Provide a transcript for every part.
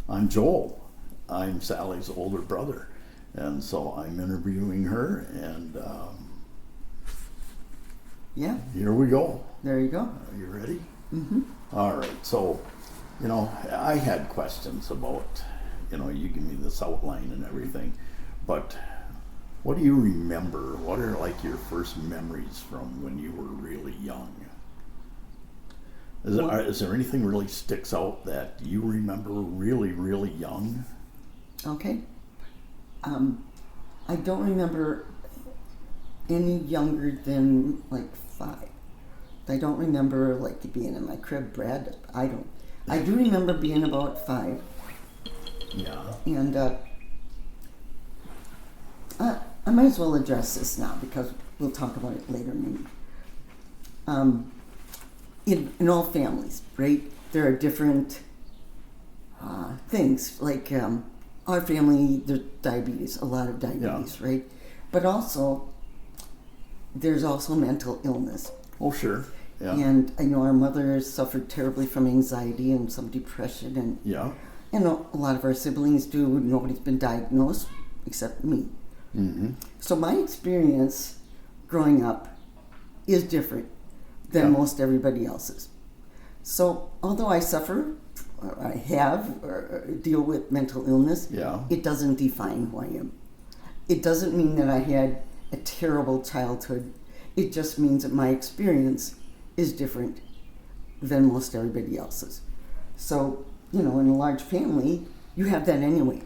I'm Joel. I'm Sally's older brother. And so I'm interviewing her, and Yeah, here we go. there you go. Are you ready? Mm-hmm. All right. So, I had questions about, you give me this outline and everything, but what do you remember? What are like your first memories from when you were really young? Is there anything really sticks out that you remember really, really young? Okay. I don't remember any younger than like 5. I don't remember like being in my crib, Brad. I don't. I do remember being about 5. Yeah. And I might as well address this now because we'll talk about it later maybe. In all families, right, there are different things. Like our family, there's diabetes, a lot of diabetes, Yeah. right? But also, there's also mental illness. Oh, sure. Yeah. And I know our mother suffered terribly from anxiety and some depression, and Yeah. a lot of our siblings do. Nobody's been diagnosed except me. Mm-hmm. So my experience growing up is different than most everybody else's. So although I suffer, or I have, or deal with mental illness, Yeah. it doesn't define who I am. It doesn't mean that I had a terrible childhood. It just means that my experience is different than most everybody else's. So, in a large family, you have that anyway.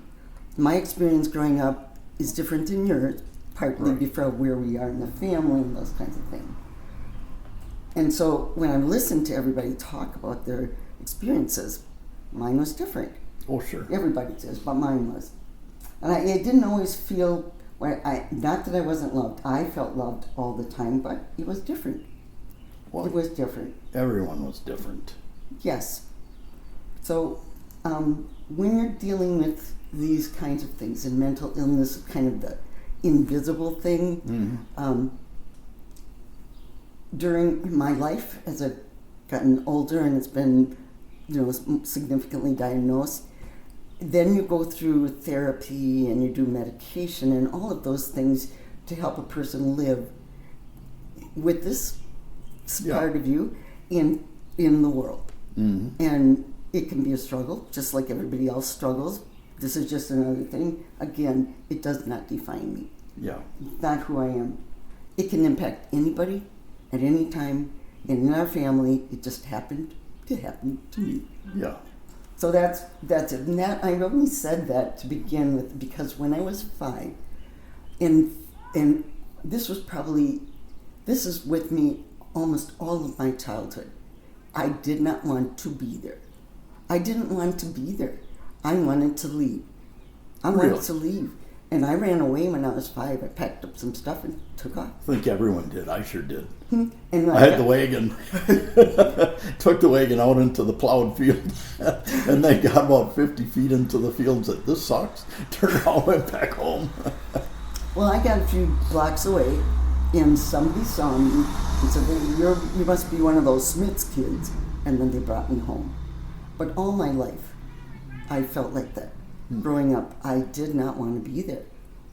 My experience growing up is different than yours, partly Right. because of where we are in the family and those kinds of things. And so when I listen to everybody talk about their experiences, mine was different. Oh, sure. Everybody's is, but mine was. And I didn't always feel, not that I wasn't loved. I felt loved all the time, but it was different. Well, It was different. everyone was different. Yes. So when you're dealing with these kinds of things, and mental illness is kind of the invisible thing, Mm-hmm. During my life, as I've gotten older and it's been, significantly diagnosed, then you go through therapy and you do medication and all of those things to help a person live with this Yeah. part of you in the world. Mm-hmm. And it can be a struggle, just like everybody else struggles. This is just another thing. Again, it does not define me. Yeah. It's not who I am. It can impact anybody at any time, and in our family, it just happened to happen to me. Yeah. So that's it. And that, I only said that to begin with because when I was 5, and this is with me almost all of my childhood. I did not want to be there. I didn't want to be there. I wanted to leave. I wanted Really? to leave. And I ran away when I was 5. I packed up some stuff and took off. I think everyone did. I sure did. And I had the wagon, took the wagon out into the plowed field, and then got about 50 feet into the field and said, "This sucks." Turned around, went back home. Well, I got a few blocks away, and somebody saw me and said, you must be one of those Smits kids. And then they brought me home. But all my life, I felt like that. Growing up, I did not want to be there.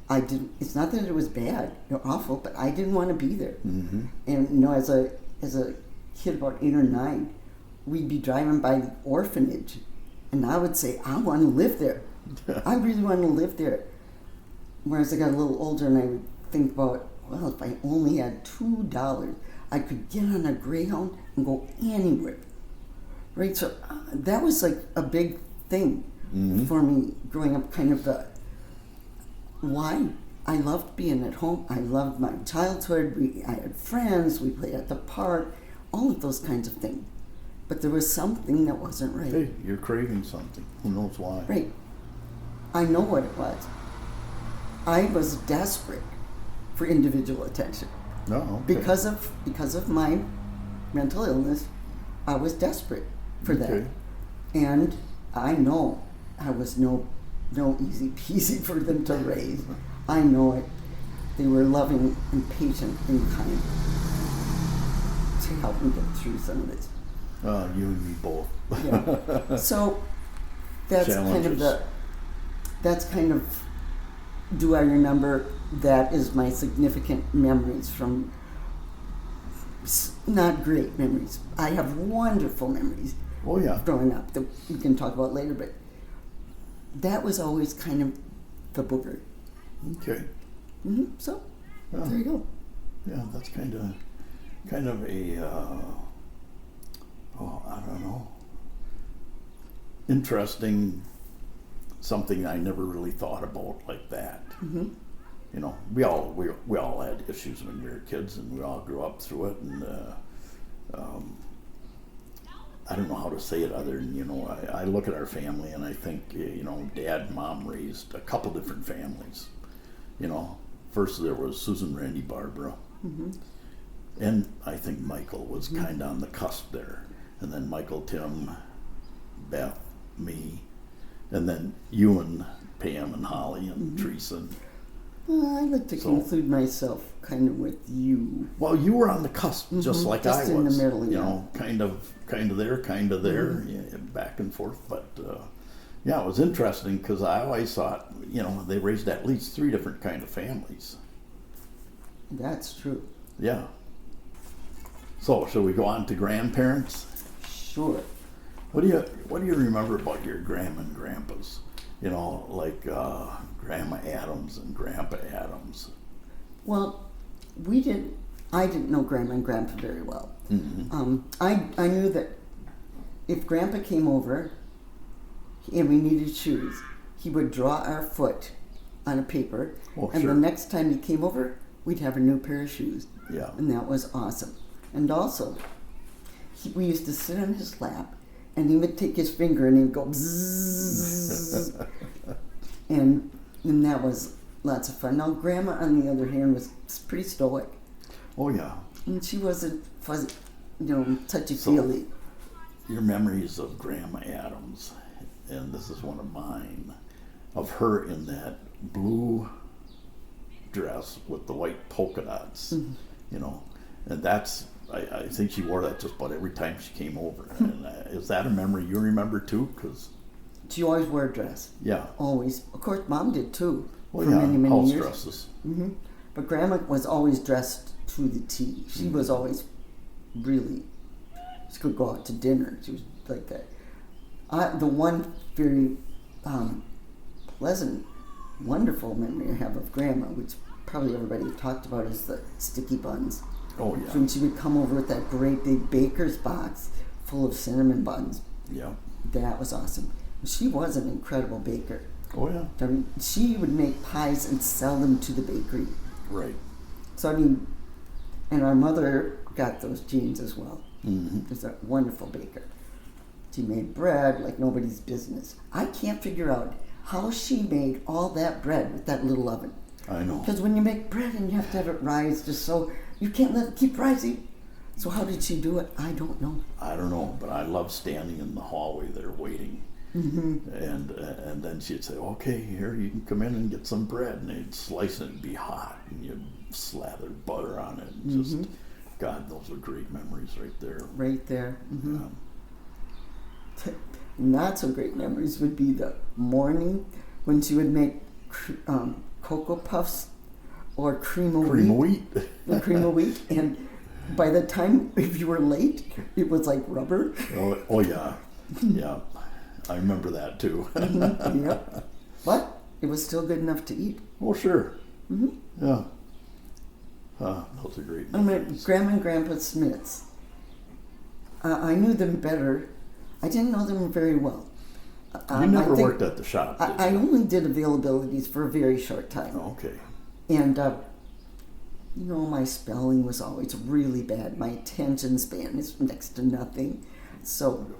It's not that it was bad or awful, but I didn't want to be there. Mm-hmm. And as a kid about 8 or 9, we'd be driving by the orphanage, and I would say, I want to live there. I really want to live there. Whereas I got a little older, and I would think about, well, if I only had $2, I could get on a Greyhound and go anywhere. Right? So that was like a big thing for me growing up, kind of the why. I loved being at home. I loved my childhood. I had friends. We played at the park. All of those kinds of things. But there was something that wasn't right. Hey, you're craving something. Who knows why? Right. I know what it was. I was desperate for individual attention. No. Okay. Because of my mental illness, I was desperate for that. Okay. And I know I was no easy peasy for them to raise. I know it. They were loving and patient and kind to help me get through some of this. You and me both. Yeah. So that's kind of challenges. that's kind of, do I remember, that is my significant memories from, not great memories. I have wonderful memories Oh yeah. growing up that we can talk about later, but that was always kind of the booger. Okay. So, Yeah. there you go. Yeah, that's kind of a I don't know, interesting, something I never really thought about like that. You know, we all had issues when we were kids, and we all grew up through it. And I don't know how to say it other than, you know, I look at our family and I think, you know, Dad and Mom raised a couple different families. You know, first there was Susan, Randy, Barbara, and I think Michael was kind of on the cusp there. And then Michael, Tim, Beth, me, and then you and Pam and Holly and Teresa. I like to include myself kind of with you. Well, you were on the cusp, just like Just I was. in the middle, you yeah. know, kind of there, yeah, back and forth. But yeah, it was interesting because I always thought, you know, they raised at least 3 different kind of families. That's true. Yeah. So, shall we go on to grandparents? Sure. What do you remember about your grandma and grandpas? You know, like Grandma Adams and Grandpa Adams. Well, I didn't know Grandma and Grandpa very well. I knew that if Grandpa came over and we needed shoes, he would draw our foot on a paper, and sure. the next time he came over, we'd have a new pair of shoes. Yeah. And that was awesome. And also, we used to sit on his lap, and he would take his finger and he'd go bzzz. and that was lots of fun. Now, Grandma, on the other hand, was pretty stoic. Oh yeah. And she wasn't fuzzy, you know, touchy-feely. Your memories of Grandma Adams, and this is one of mine, of her in that blue dress with the white polka dots, you know, and that's, I think she wore that just about every time she came over. And is that a memory you remember too? Because She always wore a dress. yeah, Always. Of course, Mom did too. well, for yeah, many, many house years. dresses. But Grandma was always dressed to the T. She was always really, she could go out to dinner. She was like that. The one very pleasant, wonderful memory I have of Grandma, which probably everybody talked about, is the sticky buns. Oh yeah, When she would come over with that great big baker's box full of cinnamon buns. yeah. That was awesome. She was an incredible baker. Oh yeah, I mean, she would make pies and sell them to the bakery. right. So, I mean, and our mother got those genes as well. She's a wonderful baker. She made bread like nobody's business. I can't figure out how she made all that bread with that little oven. I know. Because when you make bread and you have to have it rise just so, you can't let it keep rising. So how did she do it? I don't know. I don't know, but I love standing in the hallway there waiting. And then she'd say, okay, here, you can come in and get some bread. And they'd slice it and be hot. And you'd slather butter on it. And just, God, those are great memories right there. Right there. Yeah. Not so great memories would be the morning when she would make Cocoa Puffs or cream of wheat. The cream of wheat. And by the time, if you were late, it was like rubber. Oh yeah. Yeah. I remember that too. Yep. But it was still good enough to eat. Oh, sure. Yeah. Those are great I mean, memories. Grandma and Grandpa Smits. I knew them better. I didn't know them very well. You never worked at the shop, did I you? only did availabilities for a very short time. Okay. And, you know, my spelling was always really bad. My attention span is next to nothing. So,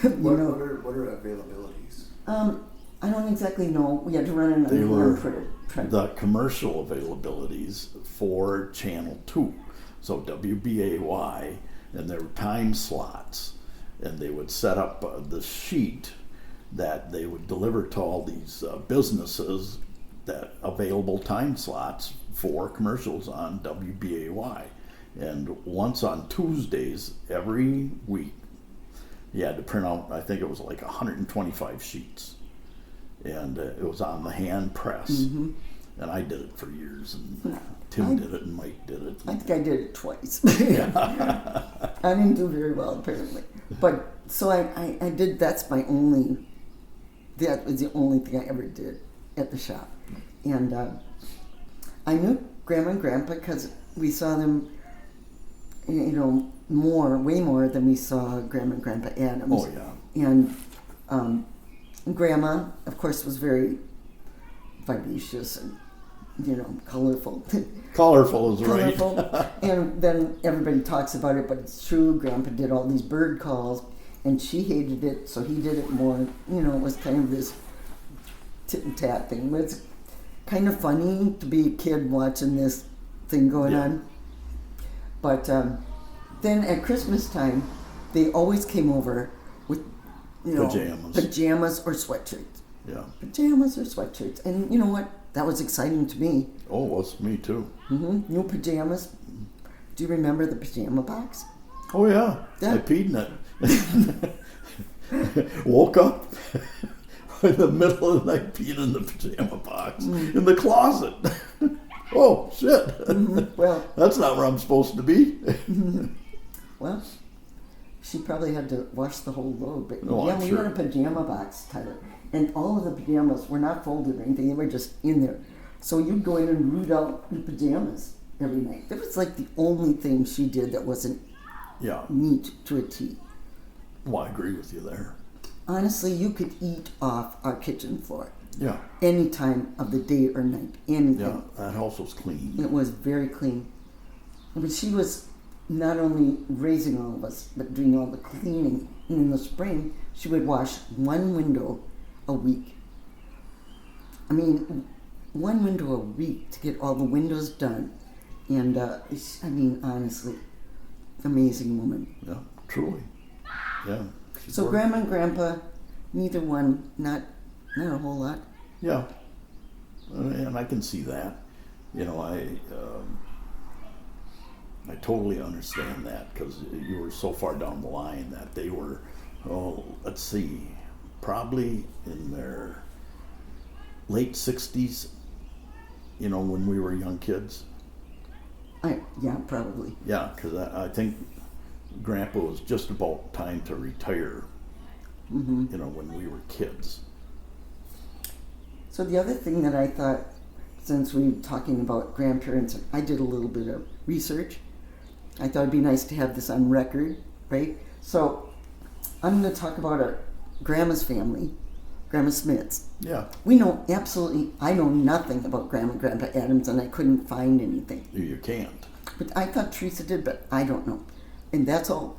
What are availabilities? I don't exactly know. We had to run They another were hand the commercial availabilities for Channel 2. So WBAY, and there were time slots. And they would set up the sheet that they would deliver to all these businesses, that available time slots for commercials on WBAY. And once on Tuesdays every week, you had to print out, I think it was like 125 sheets. And it was on the hand press. Mm-hmm. And I did it for years. And Tim did it and Mike did it. I think I did it twice. I didn't do very well, apparently. But so I did, that was the only thing I ever did at the shop. And I knew Grandma and Grandpa because we saw them, way more than we saw Grandma and Grandpa Adams. Oh, yeah. And Grandma, of course, was very vivacious and, colorful. Colorful is right. Colorful. And then everybody talks about it, but it's true. Grandpa did all these bird calls, and she hated it, so he did it more. It was kind of this tit and tat thing. But it's kind of funny to be a kid watching this thing going on. But then at Christmas time, they always came over with, pajamas or sweatshirts. Yeah. Pajamas or sweatshirts. And you know what? That was exciting to me. Oh, it was me too. Mm-hmm. New pajamas. Do you remember the pajama box? Oh, yeah. I peed in it. Woke up in the middle of the night, peed in the pajama box in the closet. Oh, shit. Mm-hmm. Well, that's not where I'm supposed to be. Well, she probably had to wash the whole load. But I'm we sure. had a pajama box, Tyler. And all of the pajamas were not folded or anything. They were just in there. So you'd go in and root out the pajamas every night. That was like the only thing she did that wasn't neat to a T. Well, I agree with you there. Honestly, you could eat off our kitchen floor. Yeah. Any time of the day or night. Anything. Yeah, that house was clean. It was very clean. But she was not only raising all of us, but doing all the cleaning. And in the spring, she would wash one window a week. I mean, one window a week to get all the windows done. And, honestly, amazing woman. Yeah, truly. Yeah. So Grandma and Grandpa, neither one, not a whole lot. Yeah. And I can see that. I totally understand that because you were so far down the line that they were, let's see, probably in their late 60s, when we were young kids. Yeah, probably. Yeah, because I think Grandpa was just about time to retire, when we were kids. So the other thing that I thought, since we were talking about grandparents, I did a little bit of research. I thought it'd be nice to have this on record, right? So I'm going to talk about our grandma's family, Grandma Smits. Yeah. I know nothing about Grandma and Grandpa Adams, and I couldn't find anything. You can't. But I thought Teresa did, but I don't know. And that's all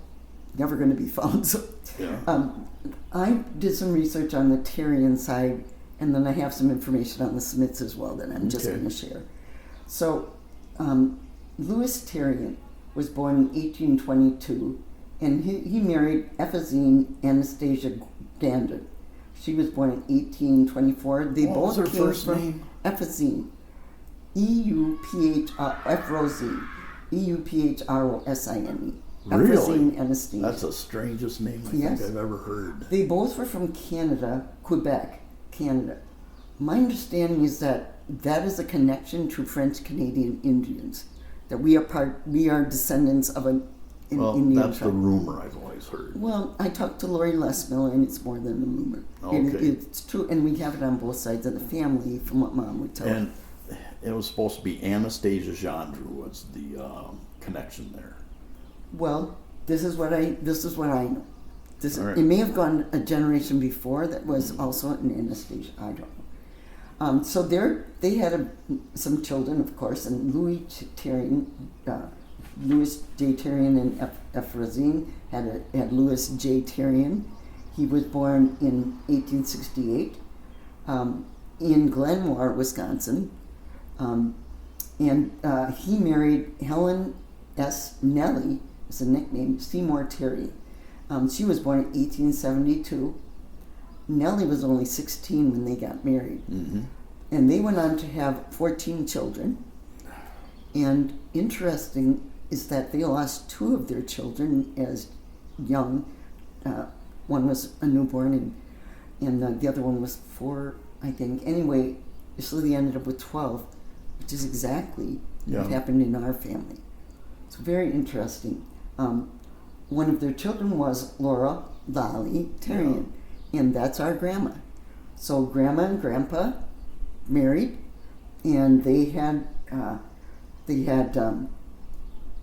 never going to be found. So I did some research on the Terrian side, and then I have some information on the Smits as well that I'm just going to share. So Louis Terrian was born in 1822, and he married Ephesine Anastasia Gandon. She was born in 1824. They what both was her came first from name? Ephesine. Euphrosine. Euphrosine. Really? Ephesine Anastasia. That's the strangest name I think I've ever heard. They both were from Canada, Quebec, Canada. My understanding is that is a connection to French-Canadian Indians. That we are descendants of an Indian that's tribe. the rumor I've always heard. Well, I talked to Lori Lesmiller, and it's more than a rumor. Okay. It's true, and we have it on both sides of the family, from what Mom would tell And it was supposed to be Anastasia Gendreau was the connection there. Well, this is what I know. All right. It may have gone a generation before that was also an Anastasia. I don't know. So they had some children, of course, and Louis J. Terrian and Ephraim had Louis J. Terrian. He was born in 1868 in Glenmore, Wisconsin, and he married Helen S. Nellie, as a nickname, Seymour Terrian. She was born in 1872. Nellie was only 16 when they got married. Mm-hmm. And they went on to have 14 children. And interesting is that they lost 2 of their children as young one was a newborn, and the other one was 4, I think. Anyway, so they ended up with 12, which is exactly what happened in our family. It's very interesting. One of their children was Laura Lolly Terrian, and that's our grandma. So grandma and grandpa married, and they had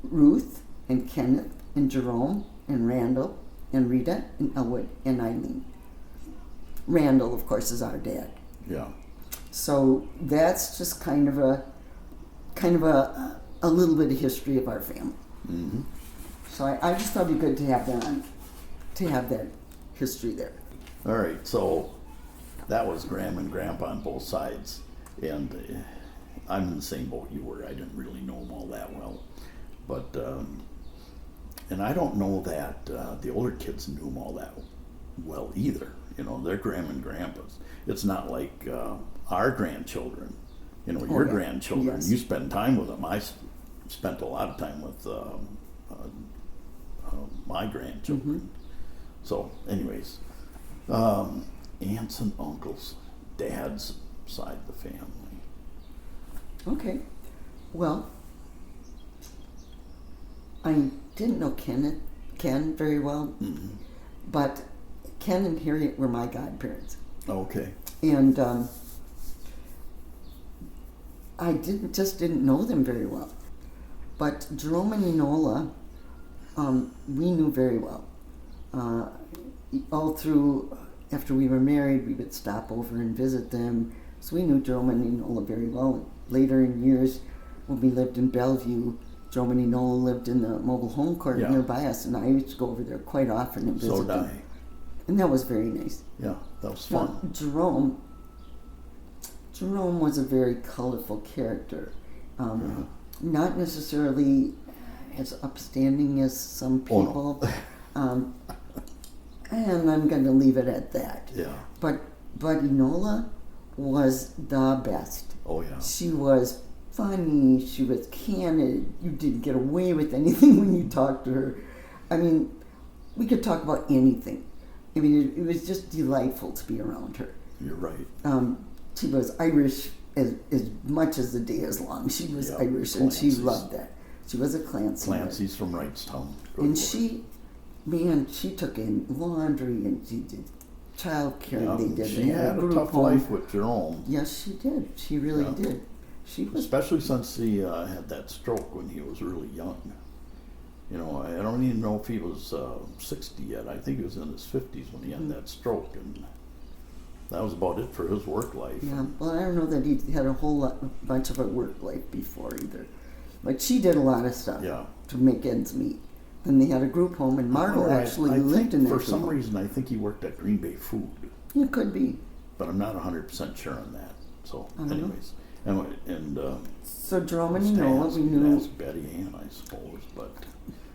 Ruth and Kenneth and Jerome and Randall and Rita and Elwood and Eileen. Randall, of course, is our dad. Yeah. So that's just kind of a little bit of history of our family. Mm-hmm. So I just thought it'd be good to have that history there. All right, so that was Grandma and Grandpa on both sides, and I'm in the same boat you were. I didn't really know them all that well, but and I don't know that the older kids knew them all that well either. You know, they're Grandma and Grandpas. It's not like our grandchildren. You know, your grandchildren. Yes. You spend time with them. I spent a lot of time with my grandchildren. Mm-hmm. So, anyways, aunts and uncles, dad's side of the family. Okay. Well, I didn't know Ken very well, Mm-hmm. but Ken and Harriet were my godparents. Okay. And I didn't know them very well. But Jerome and Enola, we knew very well. All through, after we were married, we would stop over and visit them. So we knew Jerome and Enola very well. Later in years, when we lived in Bellevue, Jerome and Enola lived in the mobile home court nearby us, and I used to go over there quite often and visit So did them. I. And that was very nice. Yeah, that was fun. Now, Jerome was a very colorful character. Not necessarily as upstanding as some people. Oh, And I'm going to leave it at that. Yeah. But Enola was the best. Oh, yeah. She was funny. She was candid. You didn't get away with anything when you talked to her. I mean, we could talk about anything. I mean, it was just delightful to be around her. You're right. She was Irish as much as the day is long. She was Irish, and she loved that. She was a Clancy. Clancy's from Wrightstown. And she took in laundry, and she did child care. Yeah, They did. she They had a group tough home. life with Jerome. Yes, she did. She really did. She was. Especially since he had that stroke when he was really young. You know, I don't even know if he was 60 yet. I think he was in his 50s when he had that stroke, and that was about it for his work life. Yeah, well, I don't know that he had a bunch of a work life before either. But she did a lot of stuff to make ends meet. Then they had a group home, and Margot actually lived in that for group some home. reason, I think he worked at Green Bay Food, It could be. but I'm not 100% sure on that. So, I don't know. anyways, and So Jerome and Enola, we knew. That's Betty Ann, I suppose, but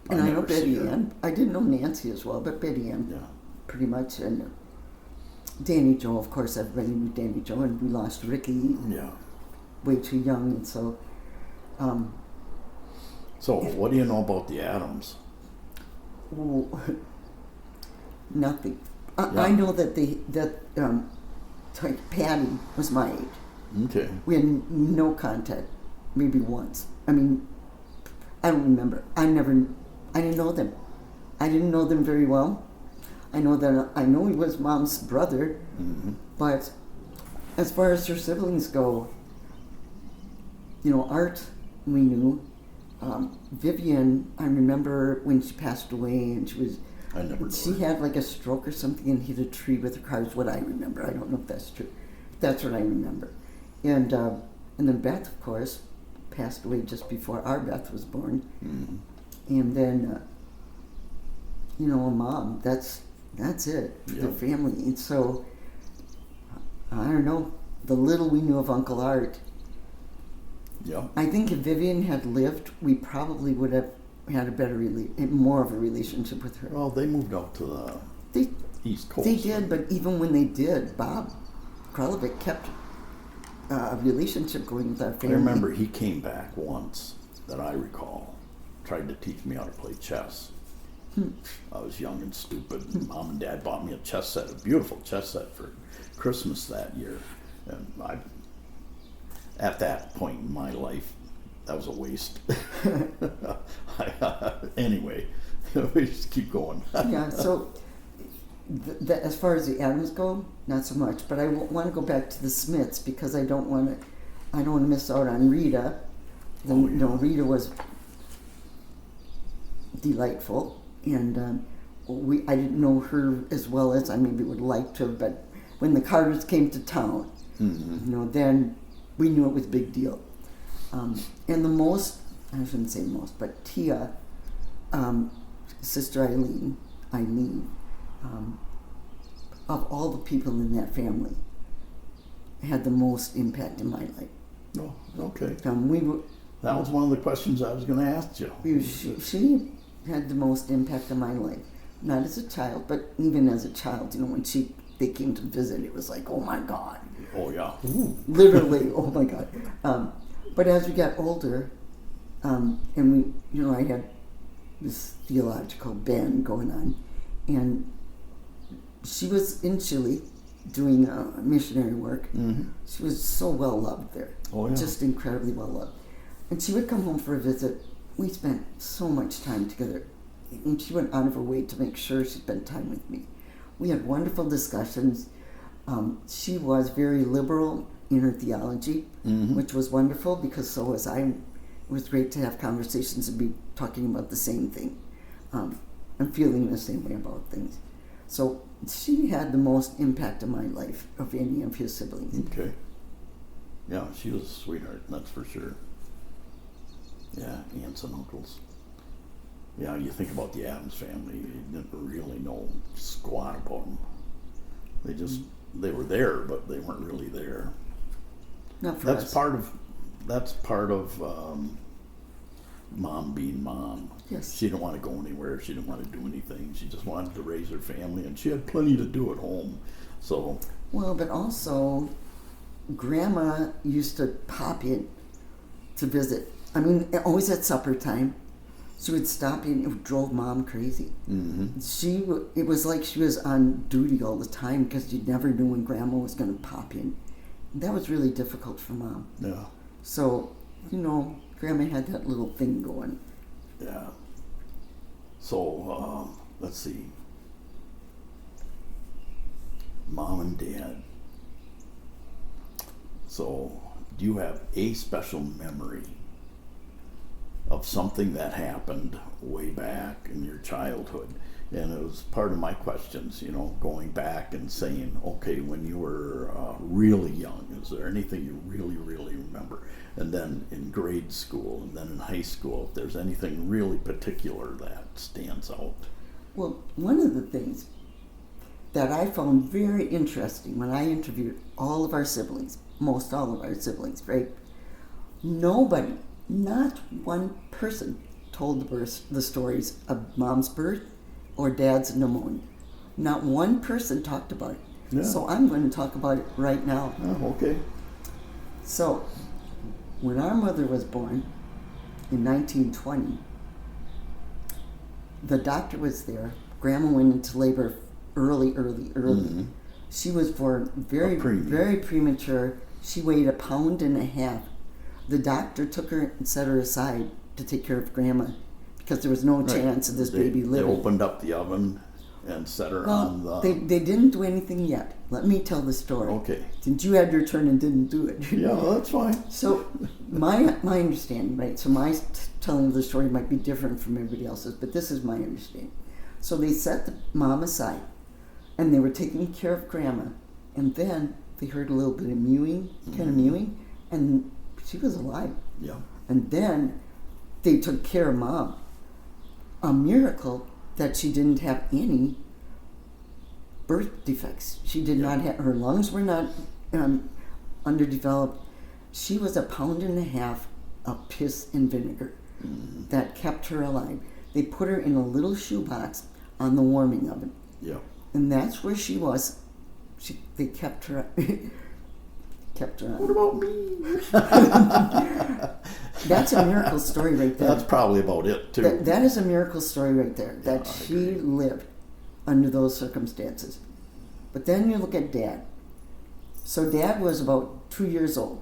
And I know never Betty seen her. Ann. I didn't know Nancy as well, but Betty Ann, Yeah. pretty much. And Danny Joe, of course, everybody knew Danny Joe, and we lost Ricky Yeah. way too young, and so. So, what do you know about the Adams? Well, nothing. Yeah. I know that Patty was my age. Okay. We had no contact, maybe once. I mean, I don't remember. I didn't know them. I didn't know them very well. I know he was Mom's brother, but as far as her siblings go, Art, we knew. Vivian, I remember when she passed away, and I never she knew her. had like a stroke or something and hit a tree with her car, is what I remember. I don't know if that's true. That's what I remember. And then Beth, of course, passed away just before our Beth was born. And then, Mom, that's it, the family. And so, I don't know, the little we knew of Uncle Art, Yeah. I think if Vivian had lived, we probably would have had more of a relationship with her. Well, they moved out to the East Coast. They did, but even when they did, Bob Kralovic kept a relationship going with our I family. remember he came back once, that I recall, tried to teach me how to play chess. I was young and stupid. And Mom and Dad bought me a chess set, a beautiful chess set for Christmas that year. And at that point in my life, that was a waste. Anyway, we just keep going. Yeah, so as far as the Adams go, not so much. But I want to go back to the Smits because I don't want to miss out on Rita. Rita was delightful, and I didn't know her as well as I maybe would like to. But when the Carters came to town, then we knew it was a big deal. And the most, I shouldn't say most, but Tia, Sister Eileen, of all the people in that family, had the most impact in my life. Oh, okay. That was one of the questions I was going to ask you. She had the most impact on my life, not as a child, but even as a child. When they came to visit, it was like, oh my God. Oh yeah. Literally, oh my God. But as we got older, and I had this theological bend going on, and she was in Chile doing missionary work. Mm-hmm. She was so well loved there. Oh yeah. Just incredibly well loved. And she would come home for a visit. We spent so much time together. And she went out of her way to make sure she spent time with me. We had wonderful discussions. She was very liberal in her theology, which was wonderful because so was I. It was great to have conversations and be talking about the same thing and feeling the same way about things. So she had the most impact on my life of any of his siblings. Okay. Yeah, she was a sweetheart, that's for sure. Yeah, aunts and uncles. Yeah, you think about the Adams family, you didn't really know squat about them. They were there, but they weren't really there. Not for that's us. That's part of Mom being Mom. Yes. She didn't want to go anywhere. She didn't want to do anything. She just wanted to raise her family, and she had plenty to do at home. So. Well, but also, Grandma used to pop in to visit. I mean, always at supper time. She would stop in. It drove Mom crazy. Mm-hmm. It was like she was on duty all the time because you never knew when Grandma was going to pop in. That was really difficult for Mom. Yeah. So, Grandma had that little thing going. Yeah. So, let's see. Mom and Dad. So, do you have a special memory of something that happened way back in your childhood? And it was part of my questions, going back and saying, okay, when you were really young, is there anything you really, really remember? And then in grade school, and then in high school, if there's anything really particular that stands out. Well, one of the things that I found very interesting when I interviewed all of our siblings, most all of our siblings, right? Nobody, not one person, told the stories of Mom's birth or Dad's pneumonia. Not one person talked about it. Yeah. So I'm going to talk about it right now. Oh, okay. So, when our mother was born in 1920, the doctor was there. Grandma went into labor early. Mm-hmm. She was born very premature. She weighed 1.5 pounds. The doctor took her and set her aside to take care of Grandma because there was no chance of this baby living. They opened up the oven and set her on the... They didn't do anything yet. Let me tell the story. Okay. Since you had your turn and didn't do it. Yeah, that's fine. So my understanding, right? So my telling of the story might be different from everybody else's, but this is my understanding. So they set the Mom aside, and they were taking care of Grandma, and then they heard a little bit of mewing, and she was alive. Yeah. And then they took care of Mom. A miracle that she didn't have any birth defects. She did not have, her lungs were not underdeveloped. She was 1.5 pounds of piss and vinegar that kept her alive. They put her in a little shoebox on the warming oven. Yeah. And that's where she was. They kept her kept her on. What about me? That's a miracle story right there. That's probably about it, too. That is a miracle story right there, that Yeah, I she agree. lived under those circumstances. But then you look at Dad. So Dad was about 2 years old.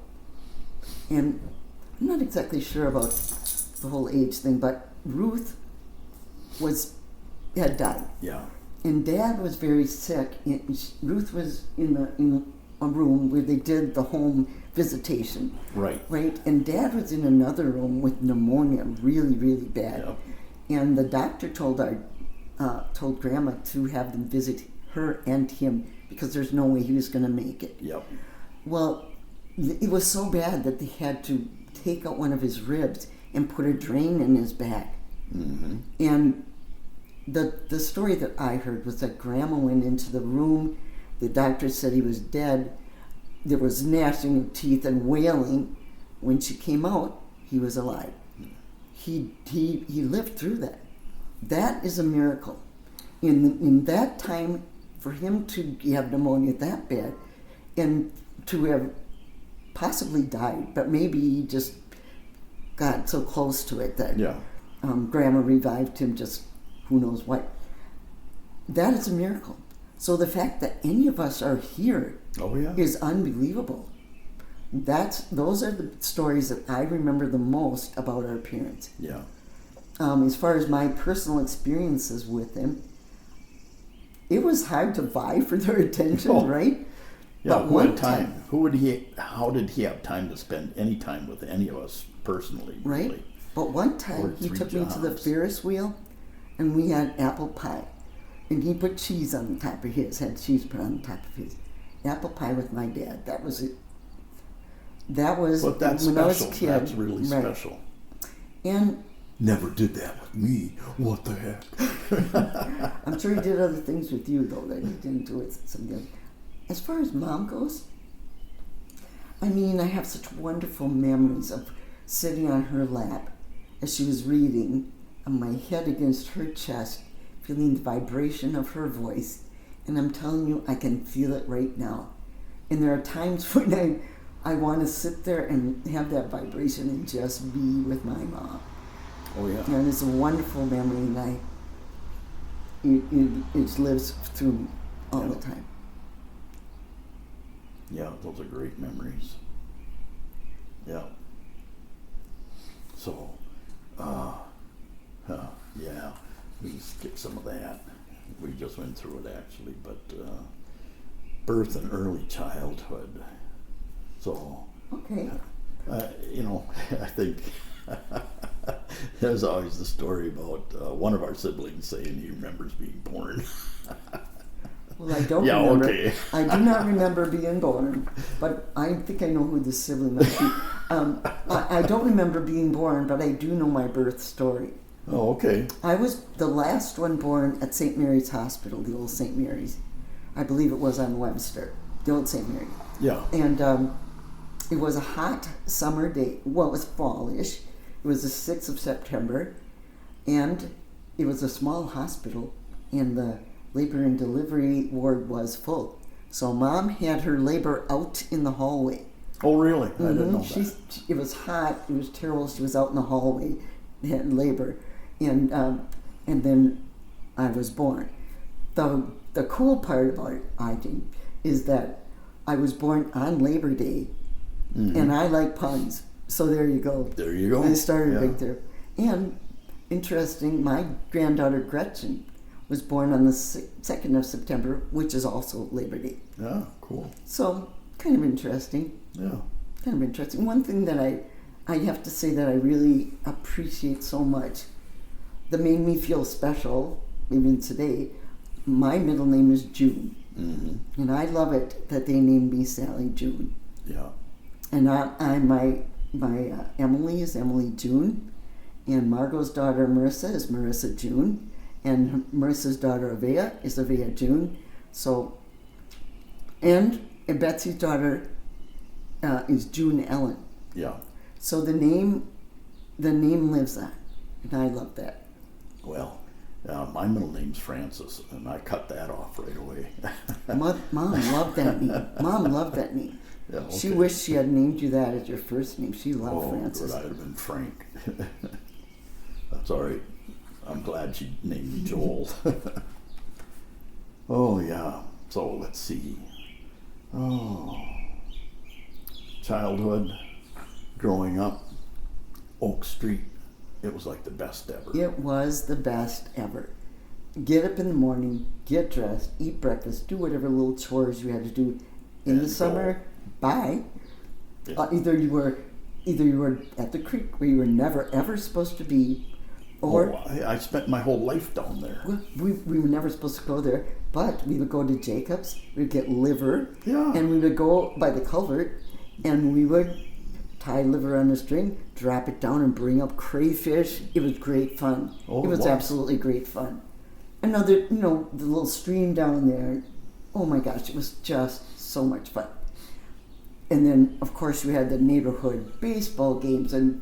And I'm not exactly sure about the whole age thing, but Ruth had died. Yeah. And Dad was very sick. Ruth was in a room where they did the home visitation. Right. Right? And Dad was in another room with pneumonia, really, really bad. Yep. And the doctor told Grandma to have them visit her and him because there's no way he was going to make it. Yep. Well, it was so bad that they had to take out one of his ribs and put a drain in his back. Mm-hmm. And the story that I heard was that Grandma went into the room. The doctor said he was dead. There was gnashing of teeth and wailing. When she came out, he was alive. He lived through that. That is a miracle. In that time, for him to have pneumonia that bad and to have possibly died, but maybe he just got so close to it that Yeah. Grandma revived him, just who knows what. That is a miracle. So the fact that any of us are here Oh, yeah. is unbelievable. Those are the stories that I remember the most about our parents. Yeah. As far as my personal experiences with them, it was hard to vie for their attention, Oh. right? Yeah, But who one had time? How did he have time to spend any time with any of us personally? Right? Really? But one time Worked he 3 took me to the jobs. Ferris wheel and we had apple pie. And he put cheese on the top of his, had cheese put on the top of his. Apple pie with my dad. That was it. That was But that's when I was a special. kid. That's really Right. special. And Never did that with me. What the heck? I'm sure he did other things with you, though, that he didn't do with somebody else. As far as Mom goes, I mean, I have such wonderful memories of sitting on her lap as she was reading, and my head against her chest, feeling the vibration of her voice. And I'm telling you, I can feel it right now. And there are times when I want to sit there and have that vibration and just be with my mom. Oh, yeah. And it's a wonderful memory, and it lives through all the time. Yeah, those are great memories. Yeah. So, yeah, we skipped some of that. We just went through it actually, but birth and early childhood. So, Okay. I think there's always the story about one of our siblings saying he remembers being born. Well, I don't Yeah, remember. okay. I do not remember being born, but I think I know who the sibling might be. I don't remember being born, but I do know my birth story. Oh, okay. I was the last one born at St. Mary's Hospital, the old St. Mary's. I believe it was on Webster, the old St. Mary. Yeah. And it was a hot summer day. Well, it was fallish. It was the 6th of September, and it was a small hospital, and the labor and delivery ward was full. So Mom had her labor out in the hallway. Oh, really? I didn't know that. It was hot. It was terrible. She was out in the hallway, had labor, and then I was born. The cool part about it, I think, is that I was born on Labor Day, and I like puns. So there you go. There you go. I started Yeah. right there. And interesting, my granddaughter Gretchen was born on the 2nd of September, which is also Labor Day. Yeah, cool. So kind of interesting. Yeah. Kind of interesting. One thing that I have to say that I really appreciate so much, that made me feel special, even today, my middle name is June. Mm-hmm. And I love it that they named me Sally June. Yeah. And my Emily is Emily June, and Margot's daughter Marissa is Marissa June, and Marissa's daughter Avea is Avea June. So, and Betsy's daughter is June Ellen. Yeah. So the name lives on, and I love that. Well, my middle name's Francis, and I cut that off right away. Mom loved that name. Mom loved that name. Yeah, She okay. wished she had named you that as your first name. She loved Oh, Francis. good. I'd have been Frank. That's all right. I'm glad she named me Joel. Oh, yeah. So let's see. Oh, childhood, growing up, Oak Street. It was like the best ever. It was the best ever. Get up in the morning, get dressed, eat breakfast, do whatever little chores you had to do. In And the go. summer, bye. Yeah. Either you were at the creek where you were never ever supposed to be, or I spent my whole life down there. well, we were never supposed to go there. But we would go to Jacob's, we'd get liver, Yeah. and we would go by the culvert, and we would tie liver on a string, drop it down, and bring up crayfish. It was great fun. Oh, it was it was. absolutely great fun. Another, the little stream down there. Oh my gosh, it was just so much fun. And then, of course, we had the neighborhood baseball games and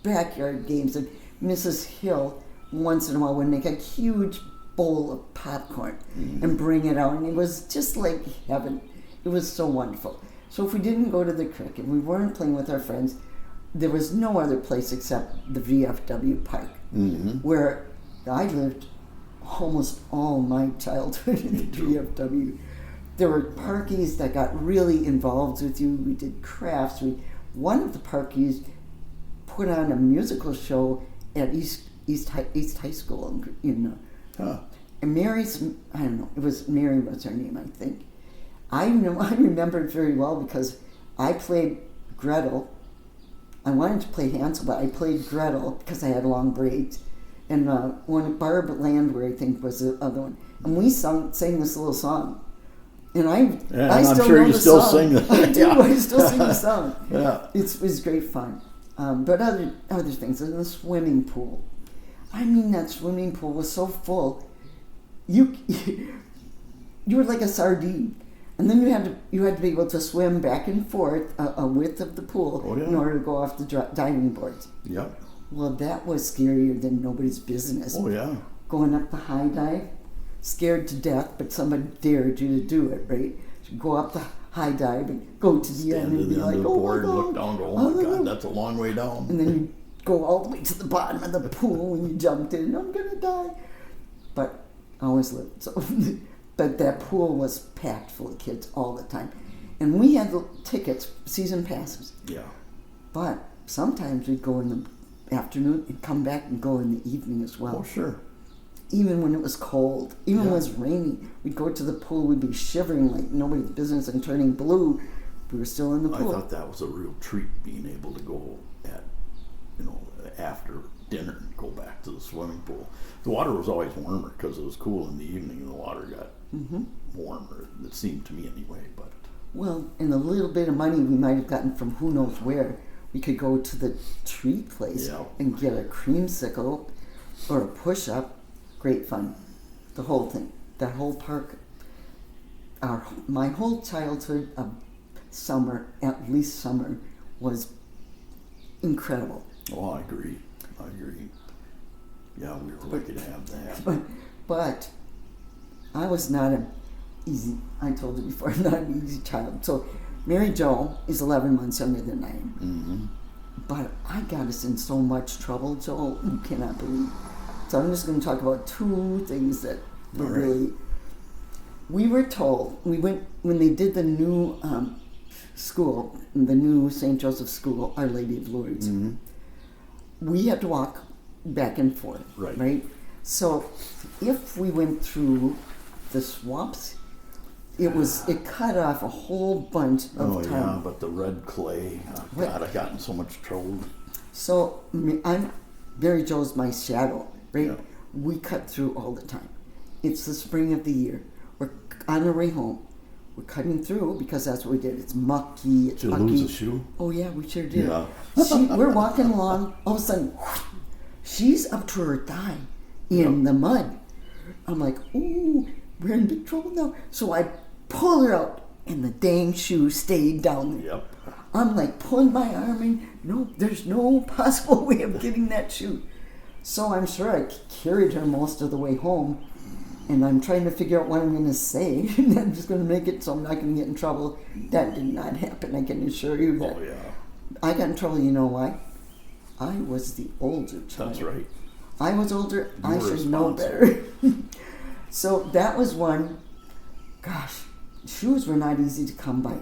backyard games. And Mrs. Hill, once in a while, would make a huge bowl of popcorn and bring it out. And it was just like heaven. It was so wonderful. So if we didn't go to the creek and we weren't playing with our friends, there was no other place except the VFW park, where I lived almost all my childhood in the VFW. There were parkies that got really involved with you. We did crafts. One of the parkies put on a musical show at East High School and Mary's, I don't know, it was Mary was her name, I think. I remember it very well because I played Gretel. I wanted to play Hansel, but I played Gretel because I had long braids. And one Barb Landwehr, I think, was the other one. And we sang this little song. And I I'm still sure know you the still song. sing it. I do. Yeah. I still sing the song. Yeah. It was great fun. But other things, in the swimming pool. I mean, that swimming pool was so full. You were like a sardine. And then you had to be able to swim back and forth a width of the pool in order to go off the diving boards. Yep. Well, that was scarier than nobody's business. Oh, yeah. Going up the high dive, scared to death, but somebody dared you to do it, right? So go up the high dive and go to the end and be like, the oh board, my God. look down, go, oh my God, that's a long way down. And then you go all the way to the bottom of the pool when you jumped in. I'm gonna die. But I always lived. So, but that pool was packed full of kids all the time, and we had the tickets, season passes. Yeah. But sometimes we'd go in the afternoon and come back and go in the evening as well. Oh, sure. Even when it was cold, even when it was rainy, we'd go to the pool, we'd be shivering like nobody's business and turning blue. We were still in the pool. I thought that was a real treat, being able to go at, after dinner and go back to the swimming pool. The water was always warmer because it was cool in the evening and the water got warmer. It seemed to me anyway, but. Well, and the little bit of money we might have gotten from who knows where, we could go to the treat place and get a creamsicle or a push-up. Great fun. The whole thing. That whole park. My whole childhood summer, at least summer, was incredible. Oh, I agree. Yeah, we were lucky to have that. But I was not easy. I told you before, I'm not an easy child. So Mary Jo is 11 months younger than I am. Mm-hmm. But I got us in so much trouble, Joel, you cannot believe. So I'm just going to talk about two things that were really... We were told, when they did the new school, the new St. Joseph School, Our Lady of Lourdes, we had to walk back and forth, right? So if we went through the swamps, it cut off a whole bunch of time. Oh, yeah, but the red clay, God, I got in so much trouble. So Mary Jo's my shadow, right? Yeah. We cut through all the time. It's the spring of the year. We're on our way home. We're cutting through because that's what we did. It's mucky, it's Did you mucky. lose a shoe? Oh yeah, we sure did. Yeah. We're walking along, all of a sudden, she's up to her thigh in the mud. I'm like, ooh, we're in big trouble now. So I pull her out, and the dang shoe stayed down there. Yep. I'm like pulling my arm in. No, there's no possible way of getting that shoe. So I'm sure I carried her most of the way home. and I'm trying to figure out what I'm going to say. And I'm just going to make it so I'm not going to get in trouble. That did not happen. I can assure you that. Oh, yeah. I got in trouble. You know why? I was the older child. That's right. I was older. You I were should know responsible. better. So that was one. Gosh, shoes were not easy to come by.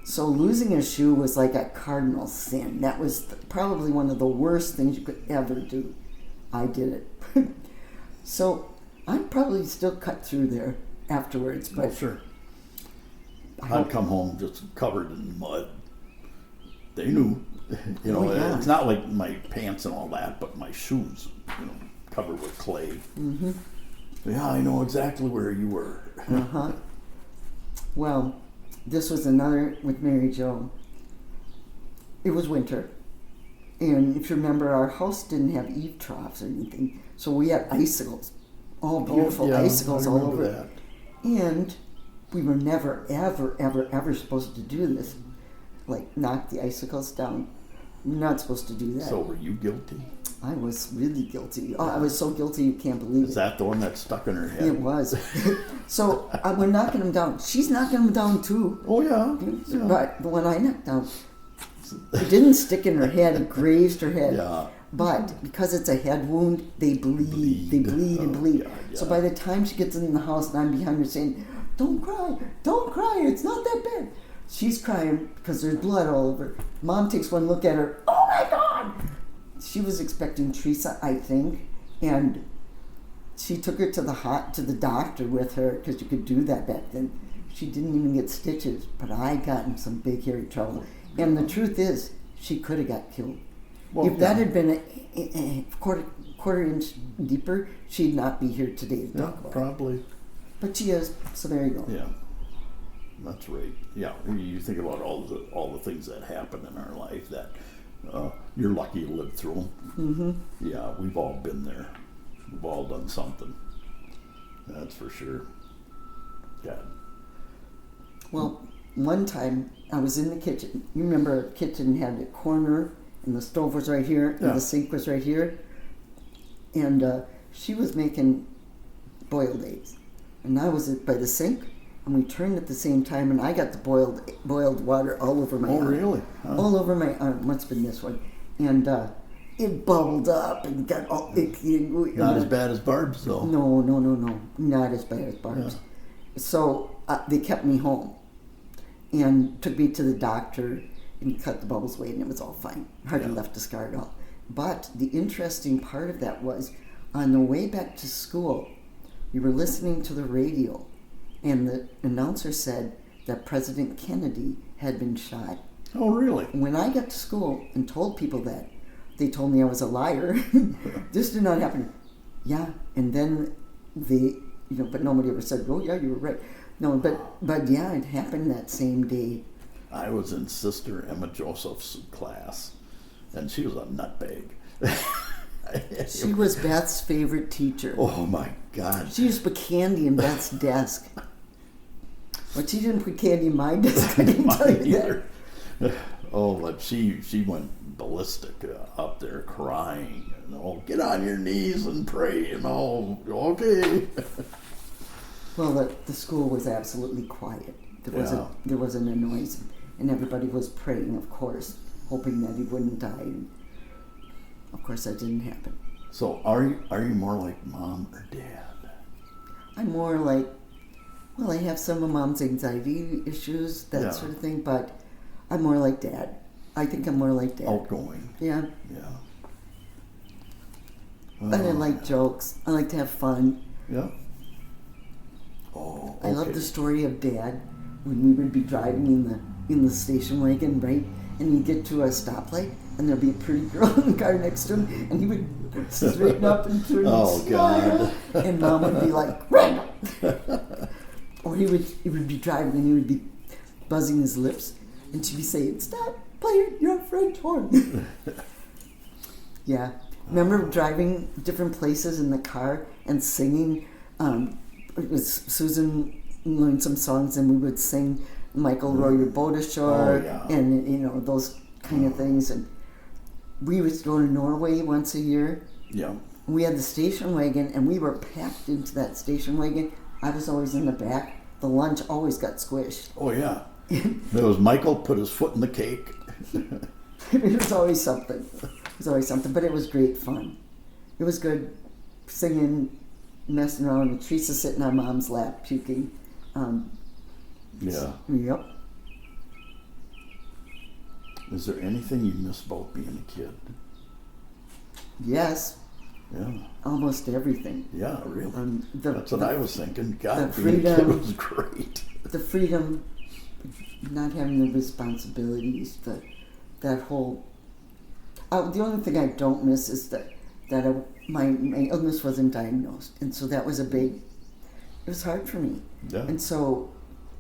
So losing a shoe was like a cardinal sin. That was probably one of the worst things you could ever do. I did it. So I'd probably still cut through there afterwards. But Well, sure. I I'd come home just covered in mud. They knew. You know, Oh, yeah. it's not like my pants and all that, but my shoes, covered with clay. Mm-hmm. Yeah, I know exactly where you were. Uh-huh. Well, this was another with Mary Jo. It was winter. And if you remember, our house didn't have eave troughs or anything. So we had icicles. All beautiful yeah, icicles I all remember over. that. And we were never, ever, ever, ever supposed to do this. Like, knock the icicles down. You're not supposed to do that. So were you guilty? I was really guilty. Oh, I was so guilty you can't believe Is it. that the one that stuck in her head? It was. So we're knocking them down. She's knocking them down too. Oh, yeah. Yeah. But the one I knocked down, it didn't stick in her head, it grazed her head. Yeah. But because it's a head wound, they bleed. They bleed and Oh, bleed. God, yeah. So by the time she gets in the house and I'm behind her saying, don't cry, it's not that bad. She's crying because there's blood all over. Mom takes one look at her, oh my God! She was expecting Teresa, I think, and she took her to the doctor with her because you could do that back then. She didn't even get stitches, but I got in some big hairy trouble. And the truth is, she could have got killed. Well, If that yeah. had been a quarter inch deeper, she'd not be here today to Yeah, talk about it. probably. But she is, so there you go. Yeah. That's right. Yeah, you think about all the things that happen in our life that you're lucky to live through them. Mm-hmm. Yeah, we've all been there. We've all done something. That's for sure. God. Well, one time I was in the kitchen. You remember our kitchen had a corner and the stove was right here and Yeah. the sink was right here. And she was making boiled eggs. And I was by the sink and we turned at the same time and I got the boiled water all over my Oh, arm. really? Huh? All over my arm. Must have been this one. And it bubbled up and got all icky. Not as bad as Barb's, though. No. Not as bad as Barb's. So they kept me home and took me to the doctor and cut the bubbles away and it was all fine. Hardly Yeah. left a scar at all. But the interesting part of that was on the way back to school, we were listening to the radio and the announcer said that President Kennedy had been shot. Oh, really? When I got to school and told people that, they told me I was a liar. This did not happen. Yeah, and then but nobody ever said, "Oh yeah, you were right." No, but yeah, it happened that same day. I was in Sister Emma Joseph's class, and she was a nutbag. She was Beth's favorite teacher. Oh, my God. She used to put candy in Beth's desk. But she didn't put candy in my desk. I didn't tell you that. Either. Oh, but she went ballistic up there crying. Get on your knees and pray. Okay. Well, the school was absolutely quiet. There wasn't a noise, and everybody was praying, of course, hoping that he wouldn't die. And of course, that didn't happen. So, are you more like Mom or Dad? I'm more like, well, I have some of Mom's anxiety issues, that Yeah. sort of thing, but I'm more like Dad. I think I'm more like Dad. Outgoing. Yeah. Yeah. And I like jokes. I like to have fun. Yeah. Oh, okay. I love the story of Dad when we would be driving in the station wagon, right? And he'd get to a stoplight, and there'd be a pretty girl in the car next to him, and he would straighten up and turn Oh, and smile, God. and Mom would be like, "Run!" Or he would be driving, and he would be buzzing his lips, and she'd be saying, "Stop playing your French horn." Yeah. Remember driving different places in the car and singing? It was Susan learned some songs, and we would sing Michael Row Your Boat Ashore, Oh, yeah. and those kind of things. And we would go to Norway once a year. Yeah. we had the station wagon, and we were packed into that station wagon. I was always in the back. The lunch always got squished. Oh yeah. There was Michael put his foot in the cake. It was always something. It was always something, but it was great fun. It was good singing, messing around, with Teresa sitting on Mom's lap, puking. Yeah. Yep. Is there anything you miss about being a kid? Yes, Yeah. almost everything. Yeah, really. That's what the, I was thinking. God, the being a kid freedom- was great. The freedom, not having the responsibilities, that whole. The only thing I don't miss is that my illness wasn't diagnosed, and so that was a big. It was hard for me, Yeah. and so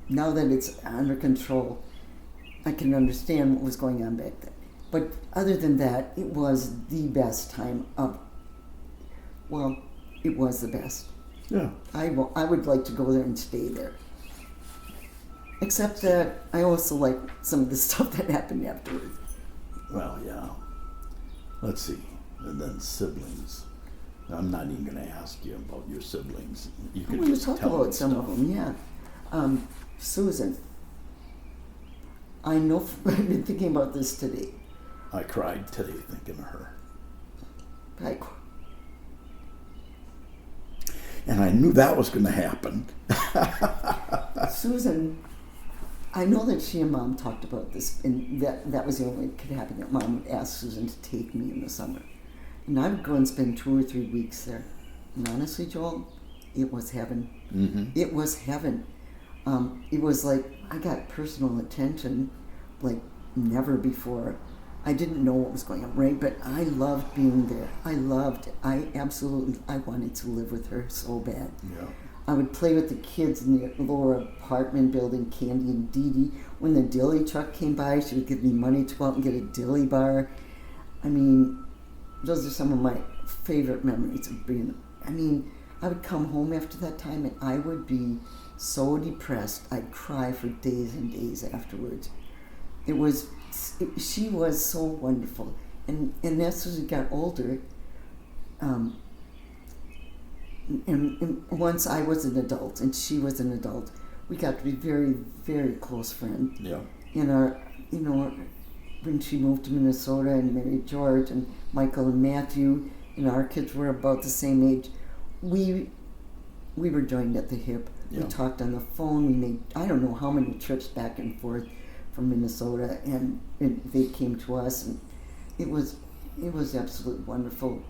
now that it's under control, I can understand what was going on back then. But other than that, it was the best time of. Well, it was the best. Yeah. I would like to go there and stay there. Except that I also like some of the stuff that happened afterwards. Well, yeah. Let's see. And then siblings. I'm not even going to ask you about your siblings. You I'm could going to just talk tell about me some stuff. of them, yeah. Susan. I know, I've been thinking about this today. I cried today thinking of her. Like, And I knew that was going to happen. Susan, I know that she and Mom talked about this, and that was the only way it could happen, that Mom would ask Susan to take me in the summer. And I would go and spend 2 or 3 weeks there. And honestly, Joel, it was heaven. Mm-hmm. It was heaven. It was like I got personal attention like never before. I didn't know what was going on, right? But I loved being there. I wanted to live with her so bad. Yeah. I would play with the kids in the lower apartment building, Candy and Dee Dee. When the dilly truck came by, she would give me money to go out and get a dilly bar. I mean, those are some of my favorite memories of being. I would come home after that time and I would be so depressed. I'd cry for days and days afterwards. She was so wonderful. And as we got older, and once I was an adult and she was an adult, we got to be very, very close friends. Yeah. When she moved to Minnesota and married George and Michael and Matthew, our kids were about the same age. We were joined at the hip. Yeah. We talked on the phone. We made I don't know how many trips back and forth from Minnesota, and they came to us, and it was absolutely wonderful.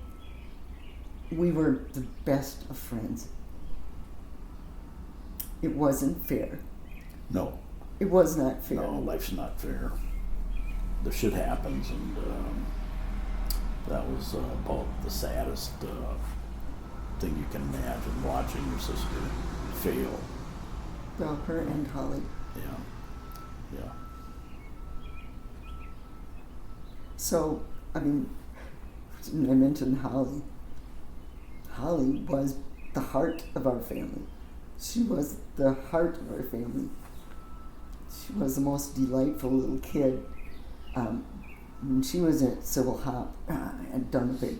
We were the best of friends. It wasn't fair. No. It was not fair. No, life's not fair. The shit happens, and that was about the saddest thing you can imagine, watching your sister fail. Well, her and Holly. Yeah. Yeah. So, I mentioned Holly. Holly was the heart of our family. She was the heart of our family. She was the most delightful little kid. When she was at Civil Hop at Dunwoody,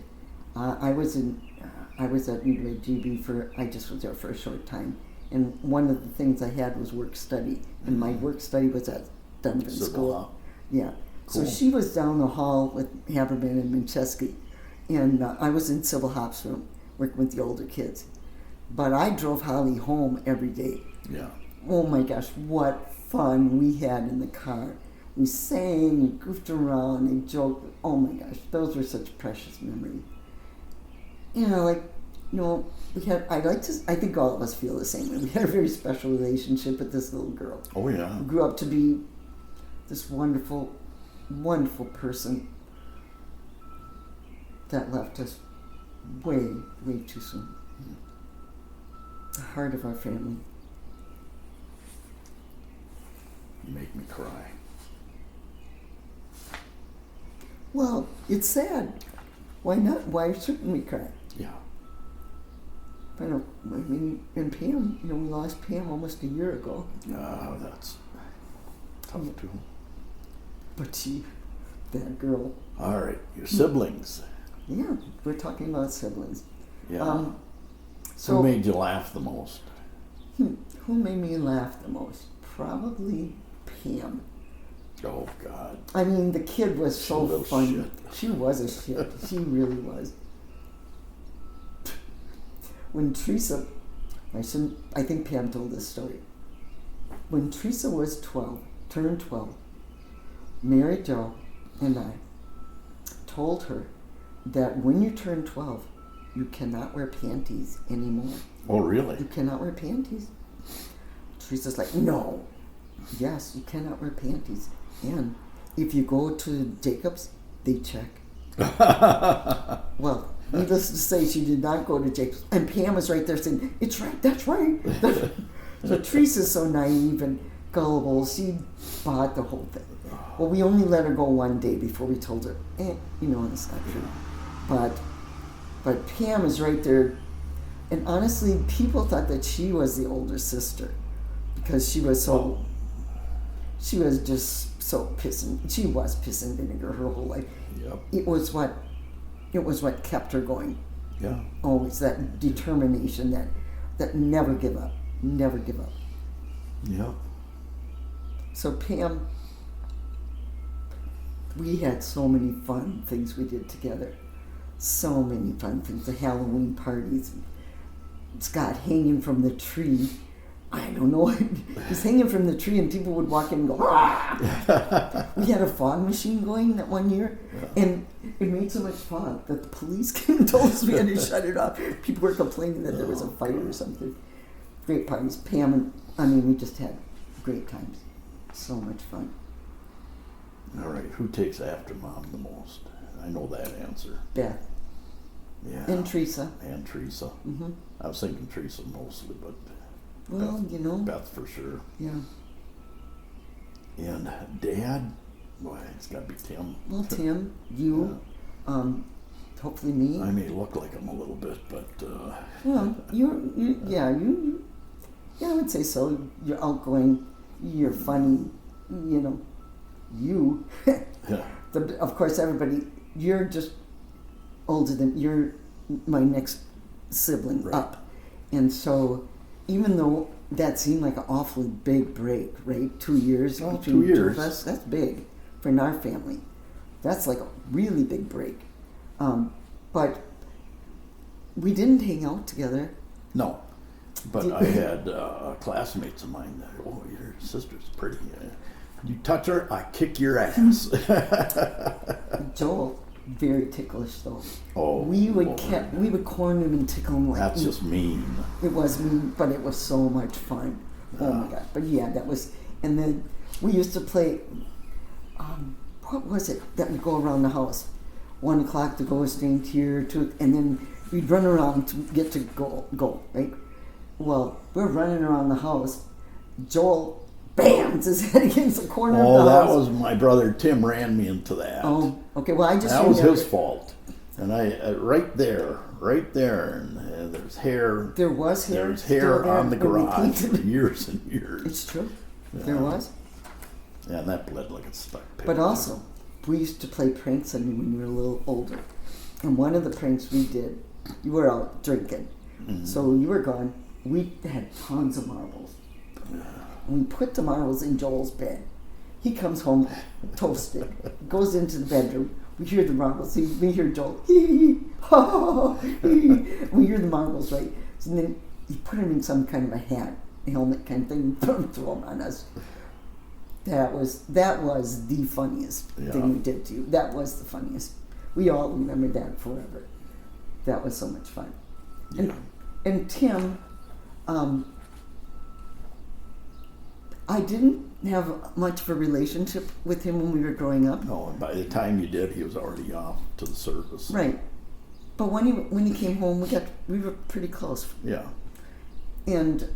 I was at Midway GB I just was there for a short time. And one of the things I had was work study. And my work study was at Dunwoody Civil School. Hop. Yeah. Cool. So she was down the hall with Haberman and Mincheski. And I was in Civil Hop's room working with the older kids. But I drove Holly home every day. Yeah. Oh my gosh, what fun we had in the car. We sang, we goofed around, and joked. Oh my gosh, those were such precious memories. We had, I think all of us feel the same way. We had a very special relationship with this little girl. Oh, yeah. Who grew up to be this wonderful, wonderful person that left us way, way too soon. The heart of our family. You make me cry. Well, it's sad. Why not? Why shouldn't we cry? Yeah. And Pam, we lost Pam almost a year ago. That's tough too. But that girl. All right, your siblings. Yeah, we're talking about siblings. Yeah. So Who made you laugh the most? who made me laugh the most? Probably Pam. Oh God. I mean, the kid was She so a little funny. shit. She was a shit. She really was. When Teresa, I think Pam told this story. When Teresa was 12, turned 12, Mary Jo and I told her that when you turn 12, you cannot wear panties anymore. Oh really? You cannot wear panties. Teresa's like, no. Yes, you cannot wear panties. And if you go to Jacob's, they check. Well, needless to say, she did not go to Jacob's. And Pam was right there saying, it's right, that's right. So Teresa's so naive and gullible, she bought the whole thing. Well, we only let her go one day before we told her, it's not true. But Pam is right there. And honestly, people thought that she was the older sister because she was just so pissing. She was pissing vinegar her whole life. Yep. It was what kept her going. Yeah. Always that determination, that never give up, never give up. Yep. So Pam, we had so many fun things we did together. So many fun things. The Halloween parties. Scott hanging from the tree. I don't know. He's hanging from the tree and people would walk in and go, ah! We had a fog machine going that one year, and it made so much fog that the police came and told us we had to shut it off. People were complaining that there was a fire or something. Great parties. Pam and, we just had great times. So much fun. All right. Who takes after Mom the most? I know that answer. Beth. Yeah. And Teresa. And Teresa. Mm-hmm. I was thinking Teresa mostly, but Well, Beth for sure. Yeah. And Dad, boy, it's got to be Tim. Well, Tim, you, hopefully me. I may look like him a little bit, but Well, you, I would say so. You're outgoing, you're funny, you. yeah. Of course, everybody, you're just older than, you're my next sibling Right. up. And so, even though that seemed like an awfully big break, right? 2 years Well, between 2 two years. of us, that's big for in our family. That's like a really big break. But we didn't hang out together. No. But I had classmates of mine that, oh, your sister's pretty. You touch her, I kick your ass. Joel, very ticklish though. Oh, we would Lord. we would corner him and tickle him like That's just mean. It was mean, but it was so much fun. Oh my God! But yeah, that was. And then we used to play. What was it that would go around the house? 1 o'clock to go, staying here, 2, and then we'd run around to get to go right. Well, we're running around the house. Joel bams his head against the corner of the house. That was my brother Tim ran me into that. Oh, okay. Well, I just that was remember, his fault. And I right there, and there's hair. There was hair. There's still hair there on the when we garage for painted. years and years. It's true. Yeah. There was. Yeah, and that bled like a stuck pig. But also, we used to play pranks on you when you were a little older. And one of the pranks we did, you were out drinking. Mm-hmm. So you were gone. We had tons of marbles. And we put the marbles in Joel's bed. He comes home toasted, goes into the bedroom. We hear the marbles. We hear Joel, hee hee, ha ha, hee. We hear the marbles, right? So then you put him in some kind of a hat, a helmet kind of thing, and throw him on us. That was the funniest thing we did to you. That was the funniest. We all remember that forever. That was so much fun. Yeah. And Tim, I didn't have much of a relationship with him when we were growing up. No, and by the time you did, he was already off to the service. Right. But when he came home, we were pretty close. Yeah. And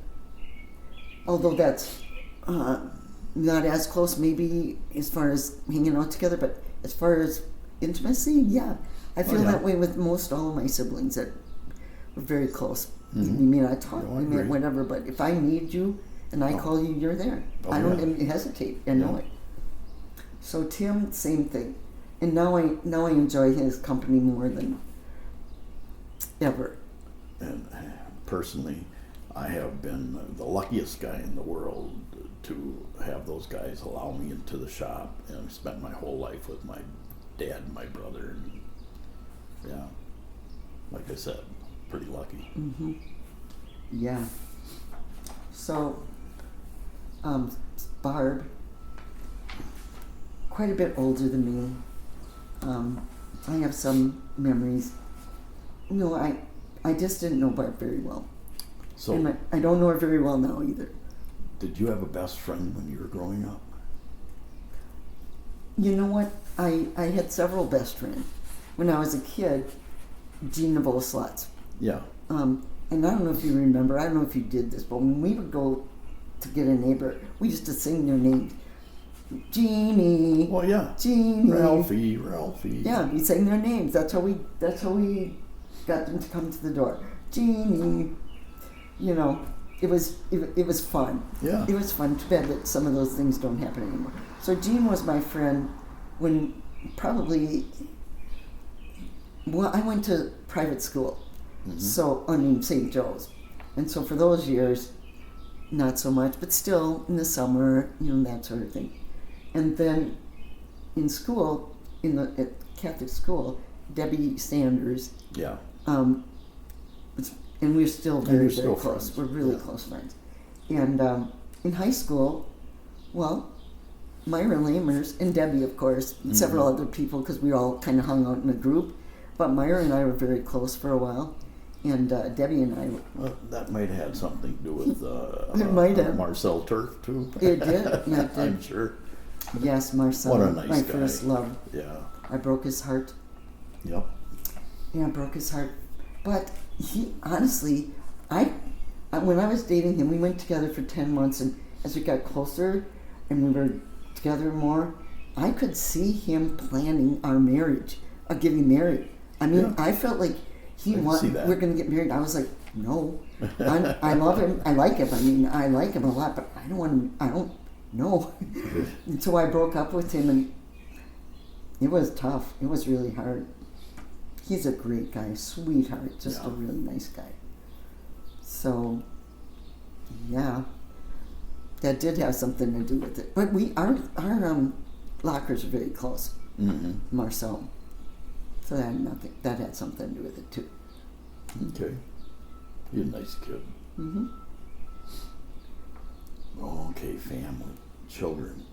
although that's not as close, maybe as far as hanging out together, but as far as intimacy, yeah, I feel that way with most all of my siblings. That we're very close. Mm-hmm. We may not talk, No, I we may agree. whatever, but if I need you and I call you, you're there. Oh, I don't yeah. even hesitate. I know it. So Tim, same thing. And now I enjoy his company more than ever. and personally, I have been the luckiest guy in the world to have those guys allow me into the shop, and I've spent my whole life with my dad and my brother, and yeah, like I said, pretty lucky. Mm-hmm. Yeah. So, Barb, quite a bit older than me. I have some memories. No, I just didn't know Barb very well. So, And I don't know her very well now either. did you have a best friend when you were growing up? You know what? I had several best friends. When I was a kid, Jean of Slots. Yeah. And I don't know if you remember, I don't know if you did this, but when we would go to get a neighbor, we used to sing their names. Jeannie. Well, yeah. Jeannie. Ralphie. Yeah, we sang their names. That's how we got them to come to the door. Jeannie. You know, it was fun. Yeah. It was fun. Too bad that some of those things don't happen anymore. So Jean was my friend when probably, well, I went to private school. Mm-hmm. So, St. Joe's. And so for those years, not so much, but still in the summer, that sort of thing. And then in school, at Catholic school, Debbie Sanders, Yeah. and we're still very, you're very still close. friends. We're really close friends. And in high school, well, Myra Lamers and Debbie, of course, and several other people, because we all kind of hung out in a group. But Myra and I were very close for a while. And Debbie and I... Well, that might have had something to do with It might have. Marcel Turf, too. It did. Yeah, it did. I'm sure. Yes, Marcel, What a nice my guy. first love. Yeah. I broke his heart. Yep. Yeah, I broke his heart. But he, honestly, when I was dating him, we went together for 10 months, and as we got closer and we were together more, I could see him planning our marriage, getting married. I mean, Yeah. I felt like we're going to get married. I was like, no, I love him. I like him. I mean, I like him a lot, but I don't know. And so I broke up with him, and it was tough. It was really hard. He's a great guy, sweetheart, just a really nice guy. So, yeah, that did have something to do with it. But our lockers are very close, Marcel. So that had something to do with it too. Okay. You're a nice kid. Mm-hmm. Okay, family, children.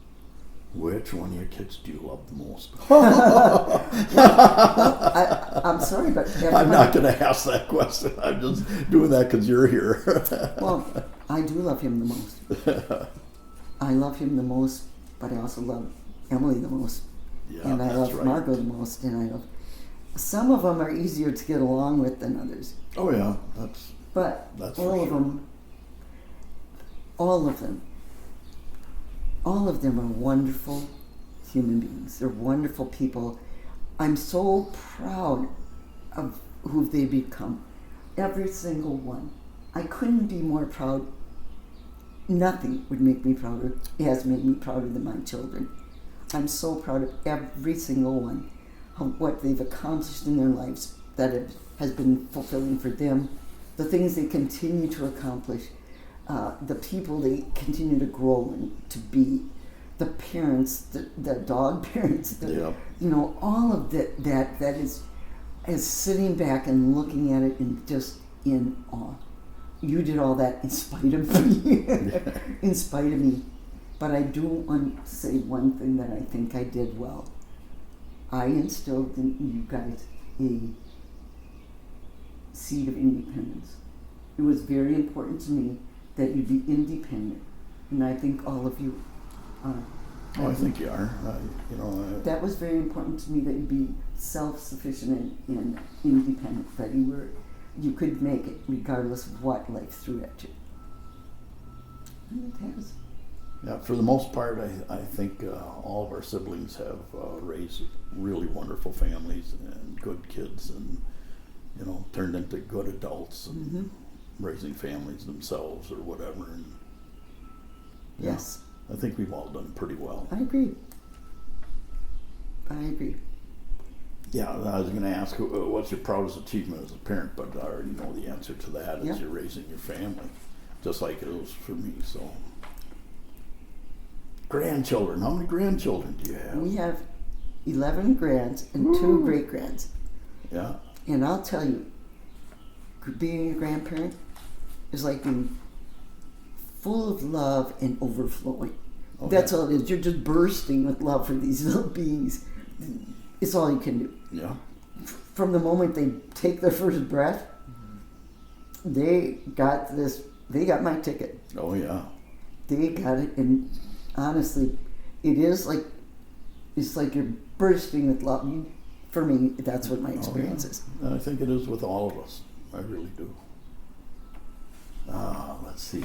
Which one of your kids do you love the most? I'm sorry, but I'm not going to ask that question. I'm just doing that because you're here. Well, I do love him the most. I love him the most, but I also love Emily the most. Yeah, And I that's love right. Margot the most, and I love... Some of them are easier to get along with than others. Oh, yeah. But That's all for of sure. them, all of them are wonderful human beings. They're wonderful people. I'm so proud of who they become. Every single one. I couldn't be more proud. Nothing would make me prouder. It has made me prouder than my children. I'm so proud of every single one, of what they've accomplished in their lives, that it has been fulfilling for them, the things they continue to accomplish, the people they continue to grow and to be, the parents, the dog parents, all of that is sitting back and looking at it and just in awe. You did all that in spite of me, in spite of me. But I do want to say one thing that I think I did well. I instilled in you guys a seed of independence. It was very important to me that you be independent, and I think all of you are. Oh, I think you are. That was very important to me, that you be self-sufficient and independent, that you could make it regardless of what life threw at you. And it has. Yeah, for the most part, I think all of our siblings have raised really wonderful families and good kids, and turned into good adults and raising families themselves or whatever. And yes, I think we've all done pretty well. I agree. Yeah, I was going to ask, what's your proudest achievement as a parent, but I already know the answer to that. Yeah. Is you're raising your family, just like it was for me. So, grandchildren. How many grandchildren do you have? We have 11 grands and 2 great grands. Yeah. And I'll tell you, being a grandparent is like being full of love and overflowing. Oh, That's yeah. all it is. You're just bursting with love for these little beings. It's all you can do. Yeah. From the moment they take their first breath, they got my ticket. Oh yeah. They got it, and honestly, it's like you're bursting with love. For me, that's what my experience is. I think it is with all of us. I really do. Let's see.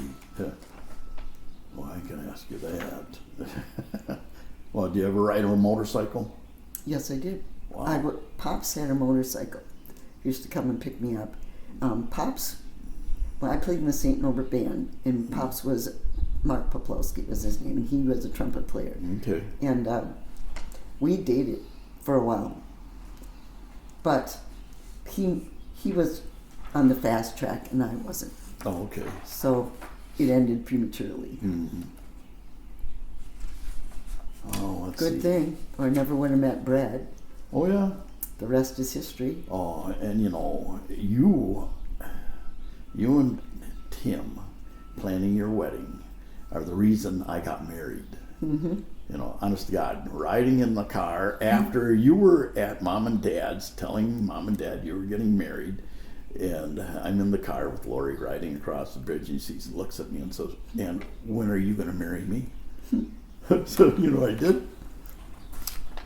Well, I can ask you that. Well, do you ever ride a motorcycle? Yes, I did. Wow. Pops had a motorcycle. He used to come and pick me up. Pops, well, I played in the St. Norbert band, and Pops was Mark Poplowski was his name, and he was a trumpet player. Okay. And we dated for a while, but he was on the fast track, and I wasn't. Oh, okay. So it ended prematurely. Mm-hmm. Oh, let's see. Good thing, or I never would have met Brad. Oh, yeah. The rest is history. Oh, and you and Tim planning your wedding are the reason I got married. Mm-hmm. Honest to God, riding in the car after you were at Mom and Dad's, telling Mom and Dad you were getting married, and I'm in the car with Lori riding across the bridge, and she looks at me and says, "And when are you going to marry me?" So, I did.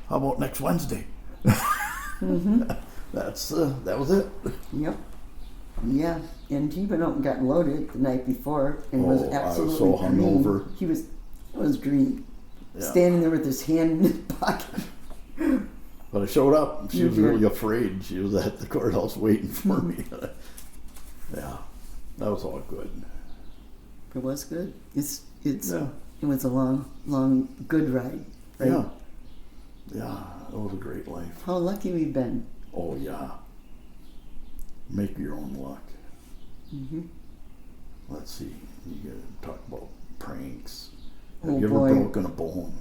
How about next Wednesday? Mm-hmm. That was it. Yep. Yeah, and he went out and got loaded the night before and Oh, was I was absolutely so green. hungover. He was green, Yeah. standing there with his hand in his pocket. But I showed up. She You was did. really afraid. She was at the courthouse waiting for me. Yeah, that was all good. It was good. Yeah. It was a long, good ride. Right? Yeah. Yeah, it was a great life. How lucky we've been. Oh, yeah. Make your own luck. Mm-hmm. Let's see. You gotta talk about pranks. Oh, Have you ever boy. broken a bone?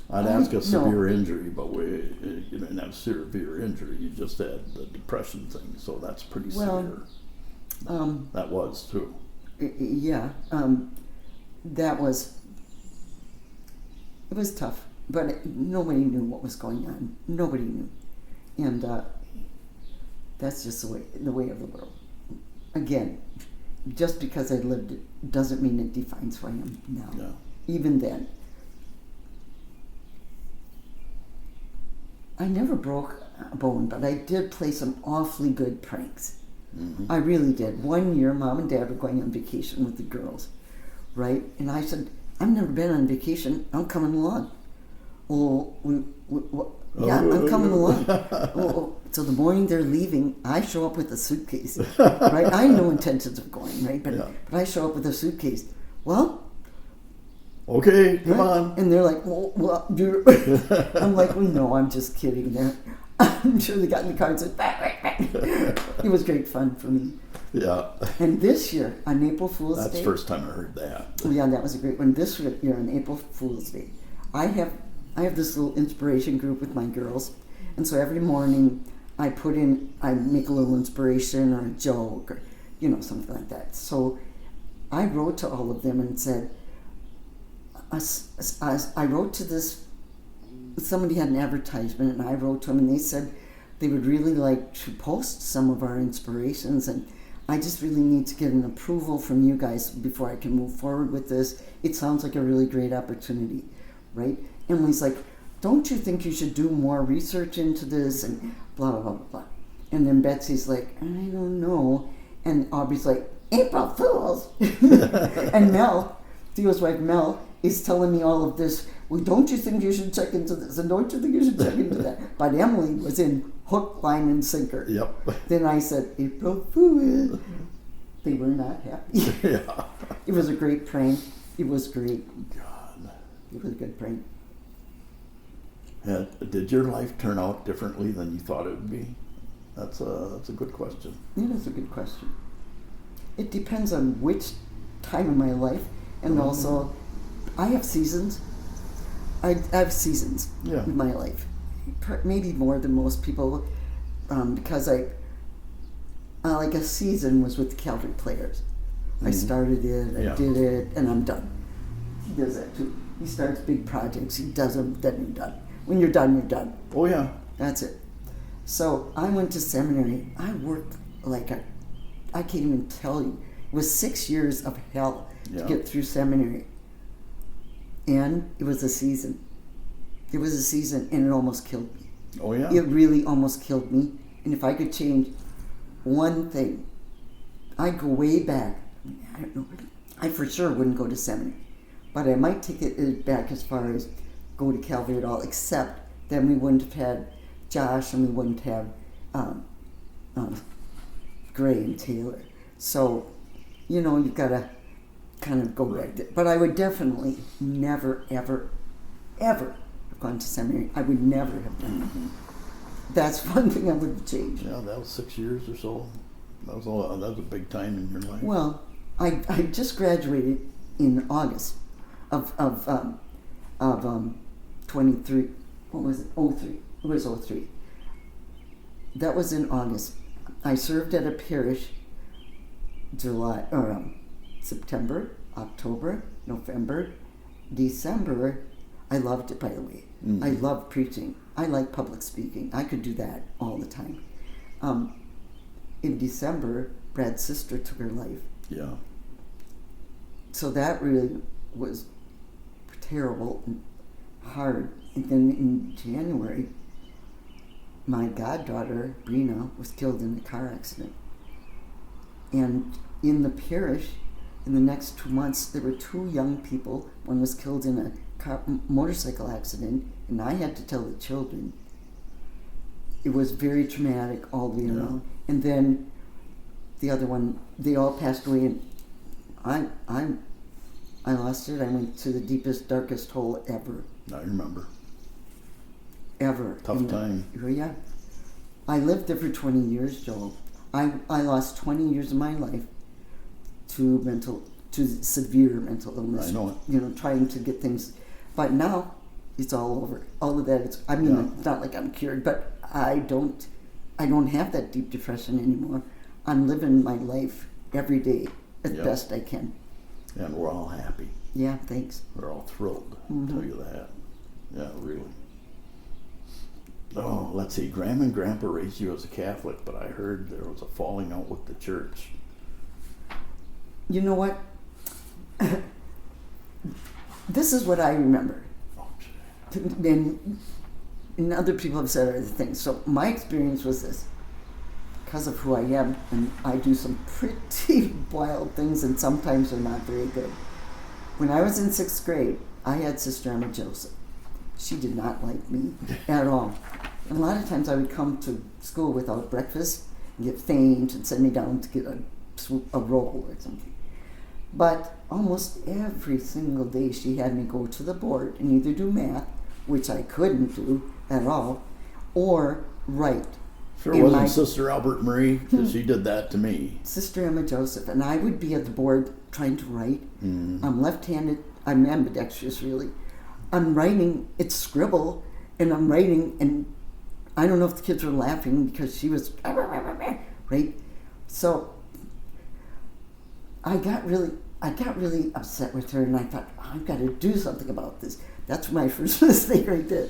I'd ask a no. severe injury, but you didn't have severe injury. You just had the depression thing, so that's pretty severe. That was too. Yeah. It was tough, but nobody knew what was going on. Nobody knew, and that's just the way of the world. Again, just because I lived it doesn't mean it defines who I am now. Yeah. Even then, I never broke a bone, but I did play some awfully good pranks. Mm-hmm. I really did. One year, Mom and Dad were going on vacation with the girls, right? And I said, "I've never been on vacation. I'm coming along." Oh, yeah, I'm coming along. So the morning they're leaving, I show up with a suitcase, right? I had no intentions of going, right? But I show up with a suitcase. Well, okay, come right? on. And they're like, well, you're... I'm like, well, no, I'm just kidding there. I'm sure they got in the car and said, it was great fun for me. Yeah. And this year, on April Fool's Day... That's the first time I heard that. Yeah, that was a great one. This year, on April Fool's Day, I have this little inspiration group with my girls. And so every morning, I make a little inspiration or a joke or, something like that. So I wrote to all of them and said, I wrote to this, somebody had an advertisement, and I wrote to them, and they said they would really like to post some of our inspirations, and I just really need to get an approval from you guys before I can move forward with this. It sounds like a really great opportunity, right? Emily's like, don't you think you should do more research into this, and blah, blah, blah, blah. And then Betsy's like, I don't know. And Aubrey's like, April Fools. And Theo's wife Mel, is telling me all of this. Well, don't you think you should check into this? And don't you think you should check into that? But Emily was in hook, line, and sinker. Yep. Then I said, April Fool. They were not happy. Yeah. It was a great prank. It was great. God. It was a good prank. Did your life turn out differently than you thought it would be? That's a good question. It is a good question. It depends on which time of my life, and also, I have seasons. I have seasons in my life, maybe more than most people, because like a season was with the Calvary Players. I started it, I did it, and I'm done. He does that too. He starts big projects, he does them, then you're done. When you're done, you're done. Oh yeah. That's it. So I went to seminary. I worked like I can't even tell you. It was 6 years of hell to get through seminary. And it was a season. It was a season, and it almost killed me. Oh yeah. It really almost killed me. And if I could change one thing, I'd go way back. I don't know. I for sure wouldn't go to seminary. But I might take it back as far as go to Calvary at all, except then we wouldn't have had Josh and we wouldn't have Gray and Taylor. So, you've got to kind of go back there. But I would definitely never, ever, ever have gone to seminary. I would never have done that. That's one thing I would change. Yeah, that was 6 years or so. That was a big time in your life. Well, I just graduated in August of 23. What was it? 03. It was 03. That was in August. I served at a parish September, October, November, December. I loved it, by the way. I love preaching. I like public speaking. I could do that all the time. In December, Brad's sister took her life. Yeah. So that really was terrible and hard. And then in January, my goddaughter, Brina, was killed in a car accident. And in the parish, in the next 2 months, there were 2 young people. One was killed in a motorcycle accident, and I had to tell the children. It was very traumatic all the way around. And then the other one, they all passed away, and I lost it. I went to the deepest, darkest hole ever. I remember. Ever. Tough time. Yeah. I lived there for 20 years, Joel. I lost 20 years of my life to severe mental illness. I know it. Trying to get things. But now, it's all over. All of that. It's not like I'm cured, but I don't have that deep depression anymore. I'm living my life every day as best I can. And we're all happy. Yeah, thanks. We're all thrilled. I'll tell you that. Yeah, really. Oh, let's see. Grandma and Grandpa raised you as a Catholic, but I heard there was a falling out with the church. You know what? This is what I remember. Oh, And other people have said other things. So my experience was this. Because of who I am, and I do some pretty wild things, and sometimes they're not very good. When I was in 6th grade, I had Sister Emma Joseph. She did not like me at all. And a lot of times I would come to school without breakfast and get faint and send me down to get a roll or something. But almost every single day she had me go to the board and either do math, which I couldn't do at all, or write. Sure wasn't Sister Albert Marie, because she did that to me. Sister Emma Joseph. And I would be at the board trying to write. I'm left-handed. I'm ambidextrous, really. I'm writing, it's scribble, and I'm writing, and I don't know if the kids were laughing because she was, right? So I got really upset with her, and I thought, I've got to do something about this. That's my first mistake right there.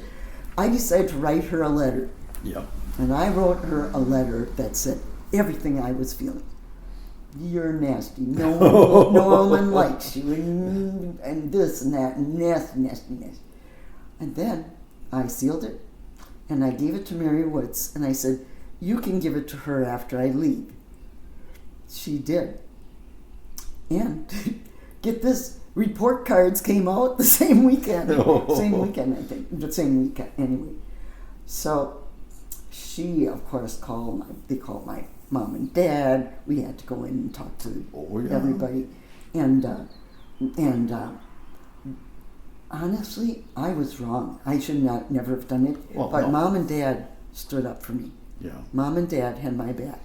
I decided to write her a letter. Yep. And I wrote her a letter that said everything I was feeling. You're nasty. No woman likes you, and this and that, and nasty. And then I sealed it, and I gave it to Mary Woods, and I said, you can give it to her after I leave. She did. And get this, report cards came out the same weekend. Same weekend, I think. The same weekend, anyway. So she, of course, they called my mom and dad. We had to go in and talk to everybody. And honestly, I was wrong. I should never have done it. Well, but no. Mom and Dad stood up for me. Yeah. Mom and Dad had my back.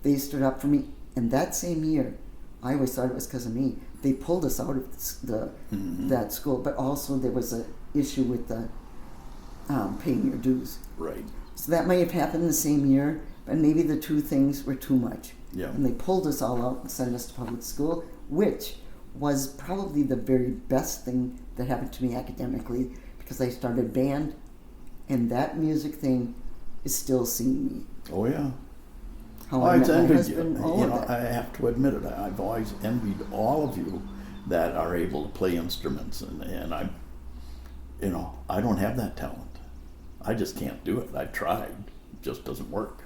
They stood up for me. And that same year, I always thought it was because of me. They pulled us out of that school, but also there was an issue with the paying your dues. Right. So that might have happened the same year, but maybe the two things were too much. Yeah. And they pulled us all out and sent us to public school, which was probably the very best thing that happened to me academically, because I started band, and that music thing is still seeing me. Oh yeah. How I I met my envied you. husband, all of that. I have to admit it. I've always envied all of you that are able to play instruments, and I don't have that talent. I just can't do it. I tried, it just doesn't work.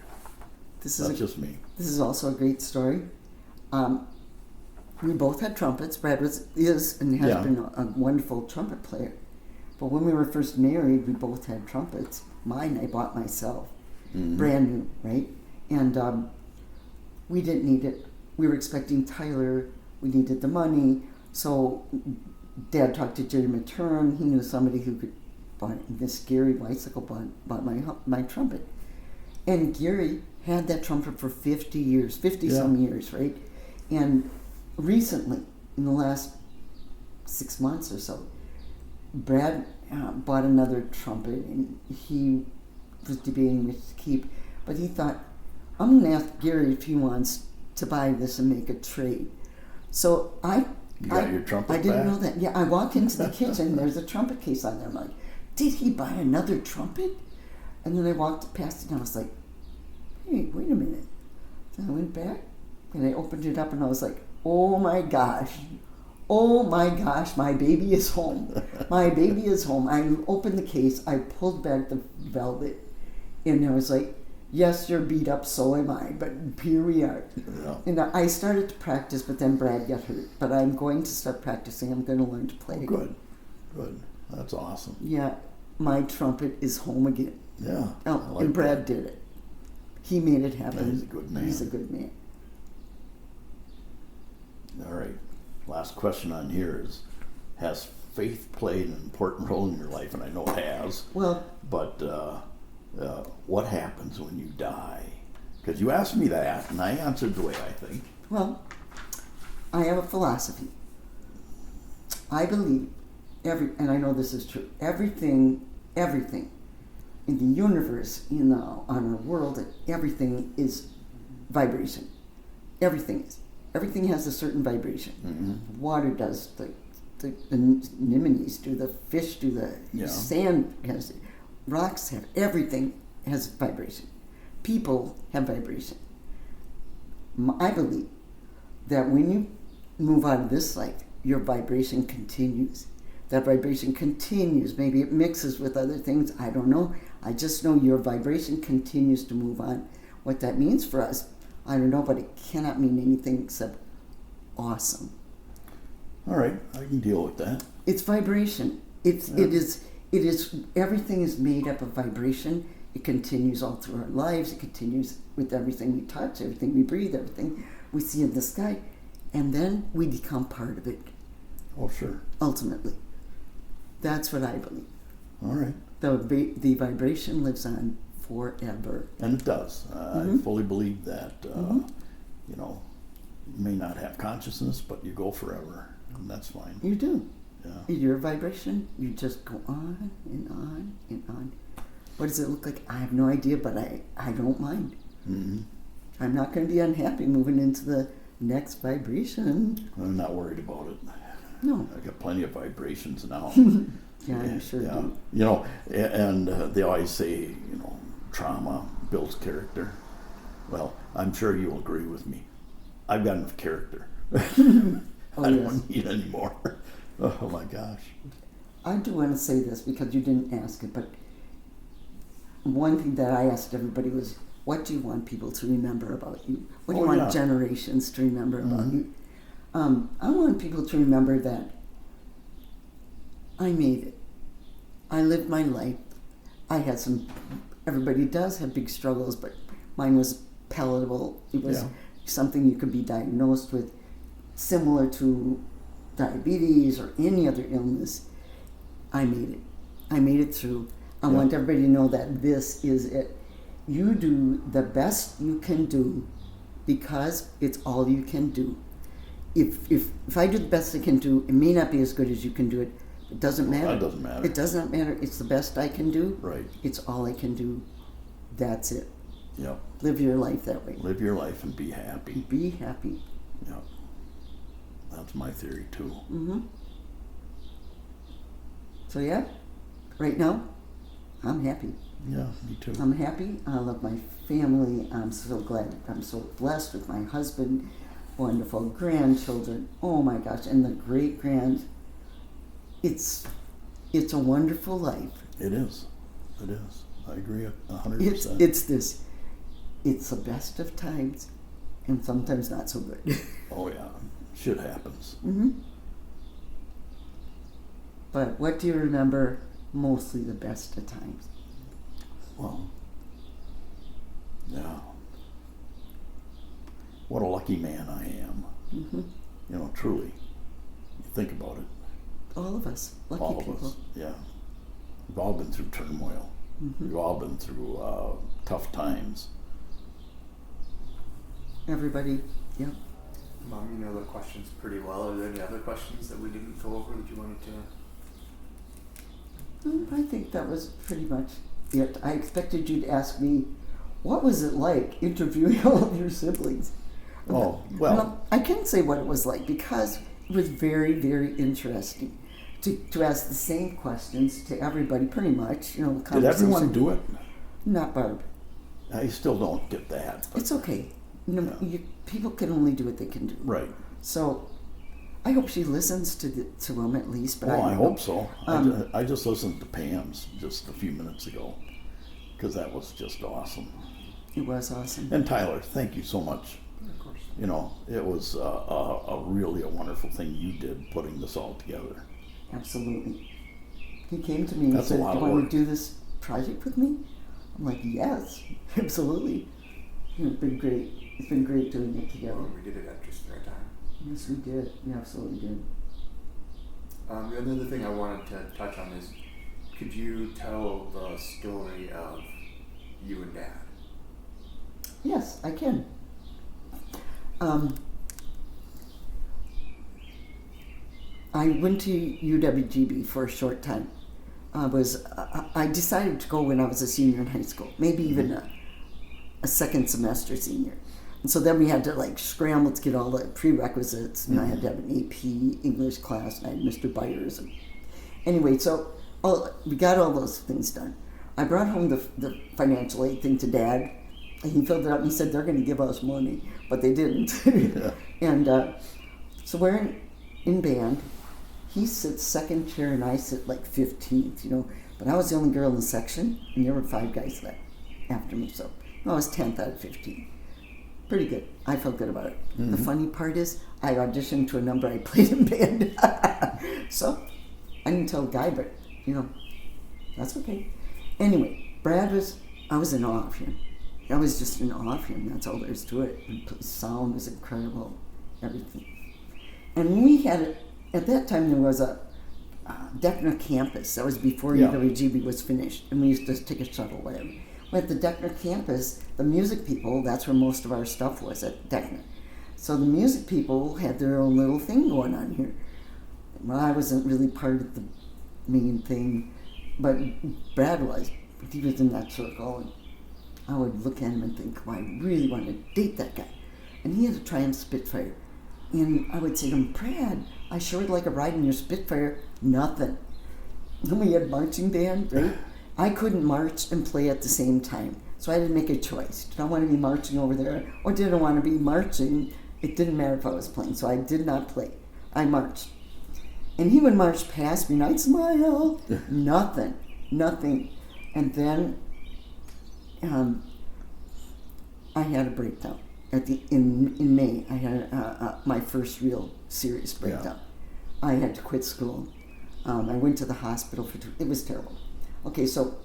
That's just me. This is also a great story. We both had trumpets. Brad is and has been a wonderful trumpet player. But when we were first married, we both had trumpets. Mine I bought myself, brand new, right? And we didn't need it. We were expecting Tyler. We needed the money. So Dad talked to Jerry Matern. He knew somebody who could buy this. Gary Bicycle bought my trumpet. And Gary had that trumpet for 50 years, 50-some years, right? And recently, in the last 6 months or so, Brad bought another trumpet, and he was debating which to keep. But he thought, I'm going to ask Gary if he wants to buy this and make a trade. So You got your trumpet I didn't back? know that. Yeah, I walked into the kitchen, there's a trumpet case on there. I'm like, did he buy another trumpet? And then I walked past it and I was like, hey, wait a minute. So I went back and I opened it up and I was like, oh my gosh, my baby is home. My baby is home. I opened the case, I pulled back the velvet, and I was like, yes, you're beat up, so am I, but here we are. Yeah. And I started to practice, but then Brad got hurt. But I'm going to start practicing. I'm going to learn to play again. Good. That's awesome. Yeah, my trumpet is home again. Yeah. Oh, I like and Brad that. did it. He made it happen. He's a good man. He's a good man. All right. Last question on here is, has faith played an important role in your life? And I know it has. Well, But what happens when you die? Because you asked me that, and I answered the way I think. well, I have a philosophy. I believe and I know this is true, everything in the universe, on our world, everything is vibration. Everything is. Everything has a certain vibration. Mm-hmm. Water does, the anemones do, the fish do, the sand has, rocks have, everything has vibration. People have vibration. I believe that when you move out of this life, your vibration continues. That vibration continues. Maybe it mixes with other things. I don't know. I just know your vibration continues to move on. What that means for us, I don't know, but it cannot mean anything except awesome. All right, I can deal with that. It's vibration. It is. Everything is made up of vibration. It continues all through our lives. It continues with everything we touch, everything we breathe, everything we see in the sky, and then we become part of it. Oh, sure. Ultimately, that's what I believe. All right. The vibration lives on forever. And it does. I fully believe that, you may not have consciousness, but you go forever, and that's fine. You do. Yeah. Your vibration, you just go on and on and on. What does it look like? I have no idea, but I don't mind. Mm-hmm. I'm not going to be unhappy moving into the next vibration. I'm not worried about it. No. I got plenty of vibrations now. Yeah, you sure do. And they always say, trauma builds character. Well, I'm sure you'll agree with me. I've got enough character. I don't need any more. Oh my gosh. I do want to say this because you didn't ask it, but one thing that I asked everybody was, what do you want people to remember about you? What do you want generations to remember about you? I want people to remember that I made it. I lived my life. I had everybody does have big struggles, but mine was palatable. It was something you could be diagnosed with, similar to diabetes or any other illness. I made it. I made it through. I Yeah. want everybody to know that this is it. You do the best you can do because it's all you can do. If I do the best I can do, it may not be as good as you can do it. It doesn't matter. That doesn't matter. It does not matter. It's the best I can do. Right. It's all I can do. That's it. Yep. Live your life that way. Live your life and be happy. Be happy. Yep. That's my theory too. Mm-hmm. So yeah, right now, I'm happy. Yeah, me too. I'm happy. I love my family. I'm so glad. I'm so blessed with my husband, wonderful grandchildren. Oh my gosh, and the great grand. It's a wonderful life. It is. It is. I agree 100%. It's the best of times, and sometimes not so good. Oh yeah, shit happens. Mm-hmm. But what do you remember mostly the best of times? Well, yeah. What a lucky man I am. Mm-hmm. You know, truly. You think about it. All of us, lucky All people. of us. Yeah. We've all been through turmoil. Mm-hmm. We've all been through tough times. Everybody, yeah. Mom, you know the questions pretty well. Are there any other questions that we didn't go over that you wanted to? I think that was pretty much it. I expected you to ask me, what was it like interviewing all of your siblings? Oh, well. No, I can say what it was like because it was very, very interesting to ask the same questions to everybody, pretty much. You know, Did everyone do it? Not Barb. I still don't get that. But It's okay. You know, Yeah. people can only do what they can do. right. So, I hope she listens to them at least. But Well, I hope so. Um, I just listened to Pam's just a few minutes ago because that was just awesome. It was awesome. And Tyler, thank you so much. Of course. You know, it was a really a wonderful thing you did putting this all together. Absolutely. He came to me and That's a said, lot "Do of you want work. to do this project with me?" I'm like, "Yes, absolutely." It's been great. It's been great doing it together. Well, we did it at just the right time. Yes, we did. We absolutely did. The other thing I wanted to touch on is, could you tell the story of you and Dad? Yes, I can. I went to UWGB for a short time. I decided to go when I was a senior in high school, maybe even a second semester senior. And so then we had to like scramble to get all the prerequisites, and I had to have an AP English class, and I had Mr. Byers. And anyway, so we got all those things done. I brought home the financial aid thing to Dad, and he filled it out, and he said they're going to give us money, but they didn't. Yeah. And so we're in band. He sits second chair, and I sit like 15th, you know. But I was the only girl in the section, and there were 5 guys left after me, so I was 10th out of 15. Pretty good. I felt good about it. Mm-hmm. The funny part is, I auditioned to a number I played in band. So, I didn't tell the guy, but, you know, that's okay. Anyway, I was in awe of him. I was just in awe of him. That's all there is to it. His sound was incredible, everything. And we had, at that time, there was a Deckner campus. That was before Yeah. UWGB was finished. And we used to take a shuttle, whatever. At the Deckner campus, the music people, that's where most of our stuff was, at Deckner. So the music people had their own little thing going on here. Well, I wasn't really part of the main thing, but Brad was. He was in that circle, and I would look at him and think, well, I really want to date that guy. And he had a Triumph Spitfire. And I would say to him, Brad, I sure would like a ride in your Spitfire. Nothing. Then we had marching band, right? I couldn't march and play at the same time. So I had to make a choice. Did I want to be marching over there, or did I want to be marching? It didn't matter if I was playing, so I did not play. I marched. And he would march past me, and I'd smile. Nothing. And then I had a breakdown. In May, I had my first real serious breakdown. Yeah. I had to quit school. I went to the hospital it was terrible. Okay, so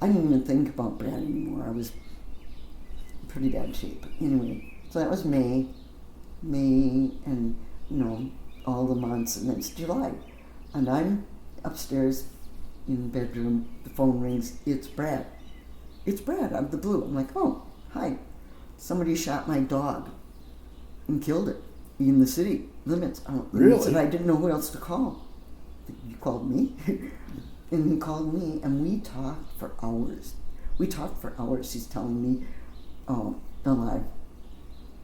I didn't even think about Brad anymore. I was in pretty bad shape. Anyway, so that was May, and all the months, and then it's July, and I'm upstairs in the bedroom. The phone rings. It's Brad. It's Brad out of the blue. I'm like, oh, hi. Somebody shot my dog and killed it in the city limits. Really? And I didn't know who else to call. You called me? And he called me, and we talked for hours. He's telling me a lot of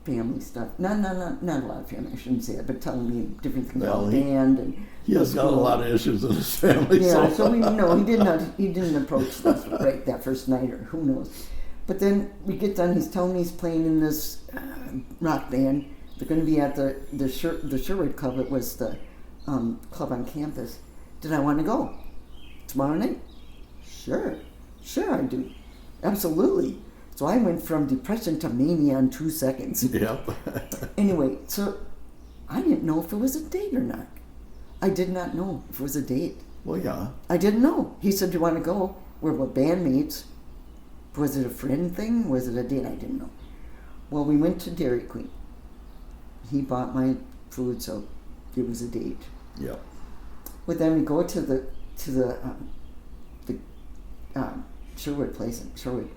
family stuff. Not a lot of family, I shouldn't say that, but telling me different things about the band. And he has got a lot of issues in his family. Yeah, so we know he didn't approach us right that first night, or who knows. But then we get done. He's telling me he's playing in this rock band. They're going to be at the Sherwood Club. It was the club on campus. Did I want to go tomorrow night? Sure I do, absolutely. So I went from depression to mania in 2 seconds. Yep. Anyway, so I didn't know if it was a date or not. I did not know if it was a date. Well, yeah. I didn't know. He said, "Do you want to go? We're bandmates." Was it a friend thing? Was it a date? I didn't know. Well, we went to Dairy Queen. He bought my food, so it was a date. Yep. But then we go to the Sherwood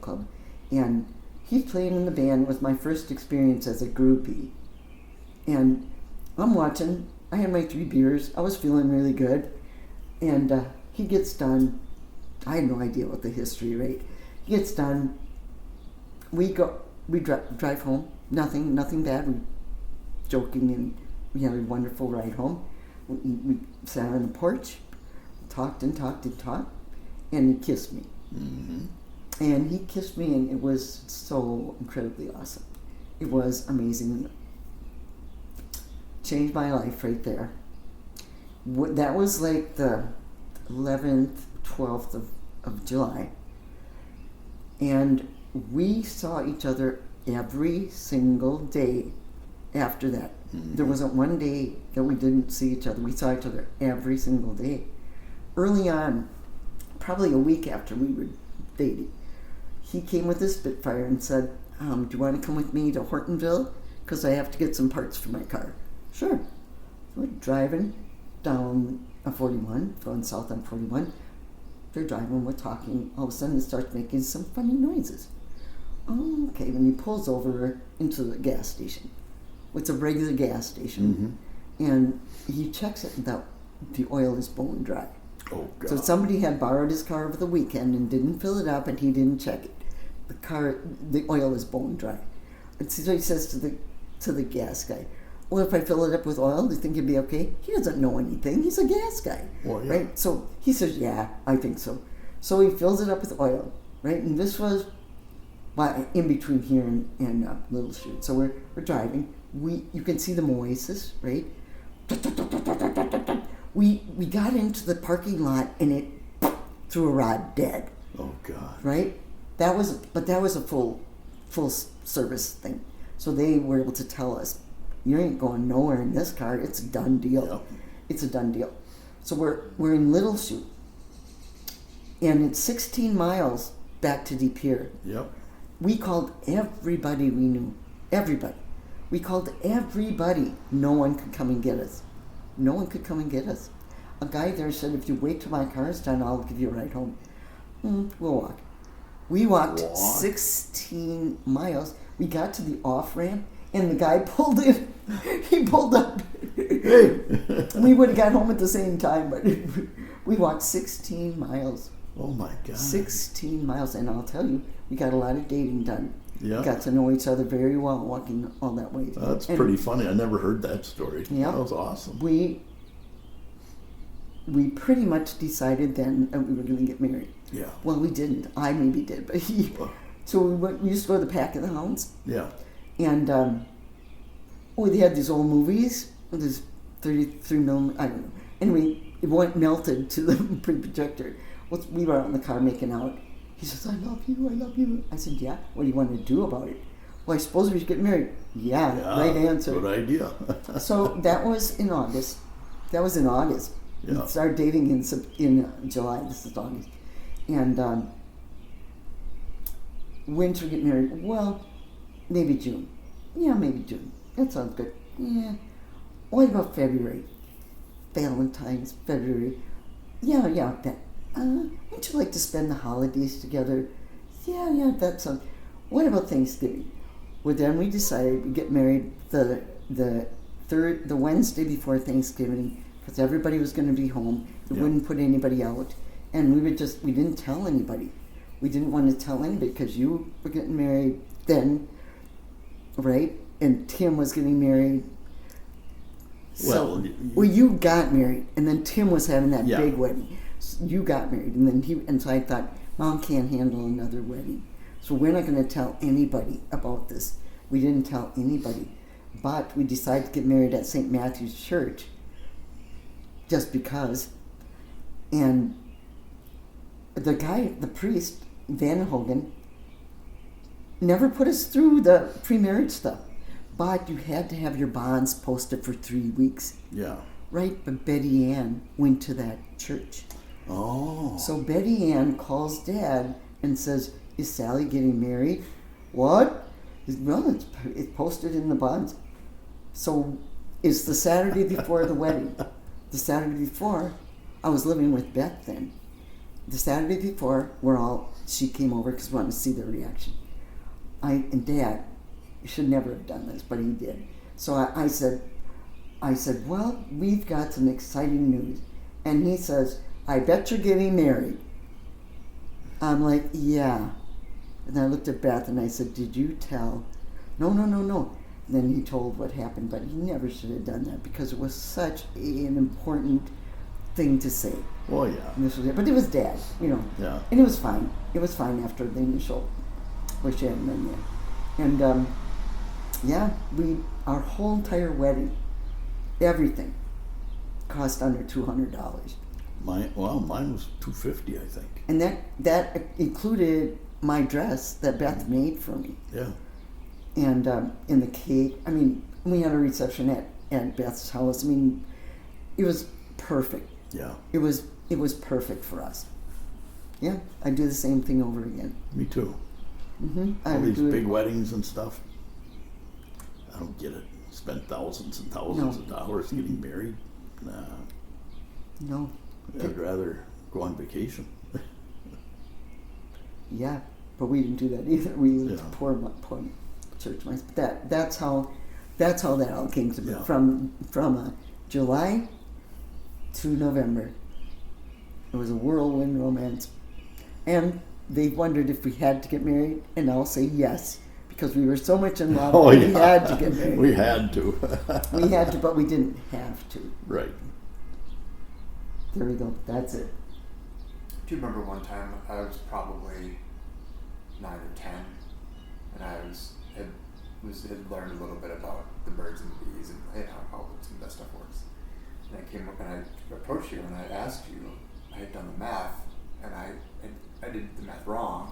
Club, and he's playing in the band. It was my first experience as a groupie. And I'm watching. I had my 3 beers. I was feeling really good. And he gets done. I had no idea what the history, right? He gets done. We drive home. Nothing bad. We joking, and we had a wonderful ride home. We sat on the porch, talked, and he kissed me. Mm-hmm. And he kissed me, and it was so incredibly awesome. It was amazing. Changed my life right there. That was like the 11th, 12th of July. And we saw each other every single day after that. Mm-hmm. There wasn't one day that we didn't see each other. We saw each other every single day. Early on, probably a week after we were dating, he came with his Spitfire and said, "Do you want to come with me to Hortonville? Because I have to get some parts for my car." Sure. So we're driving down 41, going south on 41. They're driving, we're talking. All of a sudden, it starts making some funny noises. Okay, when he pulls over into the gas station. It's a regular gas station. Mm-hmm. And he checks it, and the oil is bone dry. Oh, God. So somebody had borrowed his car over the weekend and didn't fill it up, and he didn't check it. The oil is bone dry. And so he says to the gas guy, "Well, if I fill it up with oil, do you think you'd be okay?" He doesn't know anything. He's a gas guy, well, yeah. Right? So he says, "Yeah, I think so." So he fills it up with oil, right? And this was in between here and Little Chute. So we're driving. You can see the Oasis, right? We got into the parking lot, and it threw a rod dead. Oh, God. Right? That was a full service thing. So they were able to tell us, "You ain't going nowhere in this car. It's a done deal." Yep. It's a done deal. So we're in Little Chute, and it's 16 miles back to Pere. Yep. We called everybody we knew. Everybody. We called everybody. No one could come and get us. No one could come and get us. A guy there said, "If you wait till my car's done, I'll give you a ride home." We'll walk. We walked 16 miles. We got to the off-ramp, and the guy pulled in. He pulled up. Hey. We would have got home at the same time, but we walked 16 miles. Oh, my God. 16 miles, and I'll tell you, we got a lot of dating done. Yeah. We got to know each other very well walking all that way. That's pretty funny. I never heard that story. Yeah. That was awesome. We pretty much decided then that we were going to get married. Yeah. Well, we didn't. I maybe did, but he... So we used to go to the Pack of the Hounds. Yeah. And they had these old movies with this 33 millimeter, I don't know. Anyway, it went melted to the projector. Well, we were out in the car making out. He says, "I love you, I love you." I said, "Yeah, what do you want to do about it?" "Well, I suppose we should get married." Yeah, right answer. Good idea. So that was in August. Yeah. We started dating in July. This is August. And when should we get married? Well, maybe June. Yeah, maybe June. That sounds good. Yeah. What about February? Valentine's, February. Yeah, Wouldn't you like to spend the holidays together? Yeah, that sounds. What about Thanksgiving? Well, then we decided we'd get married the Wednesday before Thanksgiving because everybody was going to be home. We Yeah. wouldn't put anybody out, and we didn't tell anybody. We didn't want to tell anybody because you were getting married then, right? And Tim was getting married. Well, So, you got married, and then Tim was having that Yeah. big wedding. So you got married, and so I thought, Mom can't handle another wedding, so we're not going to tell anybody about this. We didn't tell anybody, but we decided to get married at St. Matthew's Church, just because. And the priest, Van Hogan, never put us through the pre-marriage stuff. But you had to have your bonds posted for 3 weeks, yeah. right? But Betty Ann went to that church. Oh. So Betty Ann calls Dad and says, "Is Sally getting married?" "What?" "Well, it's posted in the bonds." So it's the Saturday before the wedding. The Saturday before, I was living with Beth then. The Saturday before, she came over because we wanted to see their reaction. And Dad should never have done this, but he did. So I said, "Well, we've got some exciting news." And he says, "I bet you're getting married." I'm like, "Yeah." And I looked at Beth and I said, "Did you tell?" No. And then he told what happened, but he never should have done that because it was such an important thing to say. Well, yeah. And this was it. But it was Dad, Yeah. And it was fine. It was fine after the initial, which hadn't been there. And our whole entire wedding, everything, cost under $200. Mine was $250, I think. And that included my dress that Beth made for me. Yeah. And the cake. I mean, we had a reception at Beth's house. I mean, it was perfect. Yeah. It was perfect for us. Yeah, I'd do the same thing over again. Me too. I All would these do big it. weddings and stuff. I don't get it. Spend thousands and thousands No. of dollars getting married. Nah. No. I'd rather go on vacation. Yeah, but we didn't do that either. We lived Yeah. poor church mice. But that's how that all came to be. Yeah. From July to November. It was a whirlwind romance, and they wondered if we had to get married, and I'll say yes because we were so much in love. Oh, We yeah. had to get married. We had to. We had to, but we didn't have to. Right. There we go. That's it. Do you remember one time I was probably 9 or 10, and I had learned a little bit about the birds and the bees and how some of that stuff works. And I came up and I approached you and I asked you. I had done the math, and I did the math wrong.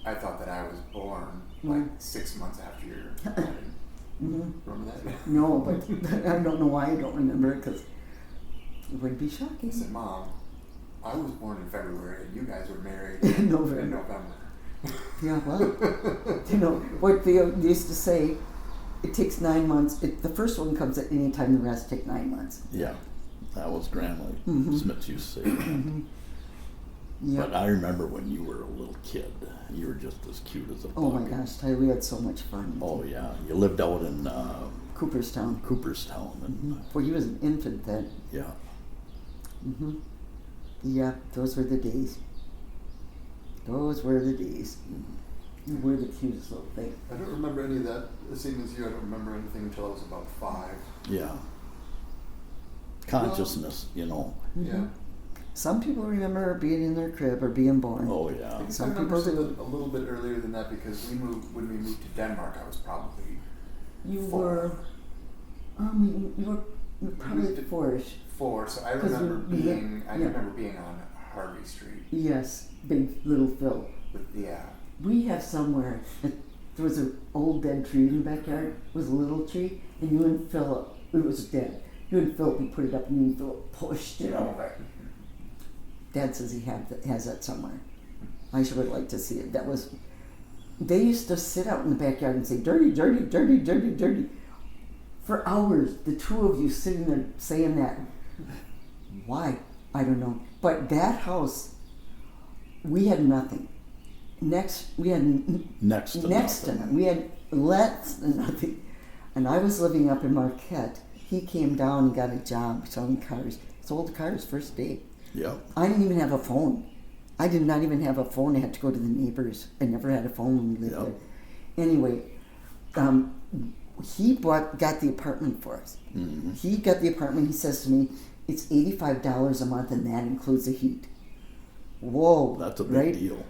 I thought that I was born like 6 months after your wedding. Remember that? No, but I don't know why I don't remember it because it would be I shocking. said, "Mom, I was born in February, and you guys were married In November. in November." Yeah, well, what they used to say, it takes 9 months. The first one comes at any time, the rest take 9 months. Yeah. That was Grandma Smits used to say. Yeah. But I remember when you were a little kid. You were just as cute as a bug. Oh my gosh, Ty, we had so much fun. Oh, yeah. You lived out in Cooperstown. Cooperstown. And, Well, he was an infant then. yeah. Yeah, those were the days. Those were the days. You were the cutest little thing. I don't remember any of that. Same as you, I don't remember anything until I was about 5. Yeah. Consciousness, you know. Yeah. Some people remember being in their crib or being born. Oh, I yeah. guess Some I remember people do. a little bit earlier than that because when we moved to Denmark, I was probably You 4. were, you were probably did- 4-ish. 4, so I 'Cause remember we- being yeah. remember being on Harvey Street Yes, big little Phil. with We have somewhere, there was an old dead tree in the backyard. It was a little tree, and you and Philip, it was dead. You and Philip, you put it up, and you and Philip pushed it over. Dad says he has that somewhere. I sure would like to see it. They used to sit out in the backyard and say, "Dirty, dirty, dirty, dirty, dirty," for hours. The two of you sitting there saying that. Why? I don't know. But that house we had nothing. We had Next to nothing. We had less than nothing. And I was living up in Marquette. He came down and got a job selling cars. Sold cars first day. Yeah. I didn't even have a phone. I did not even have a phone. I had to go to the neighbors. I never had a phone when we lived Yep. there. Anyway, he got the apartment for us. Mm-hmm. He got the apartment. He says to me, it's $85 a month, and that includes the heat. Whoa. That's a big right? deal.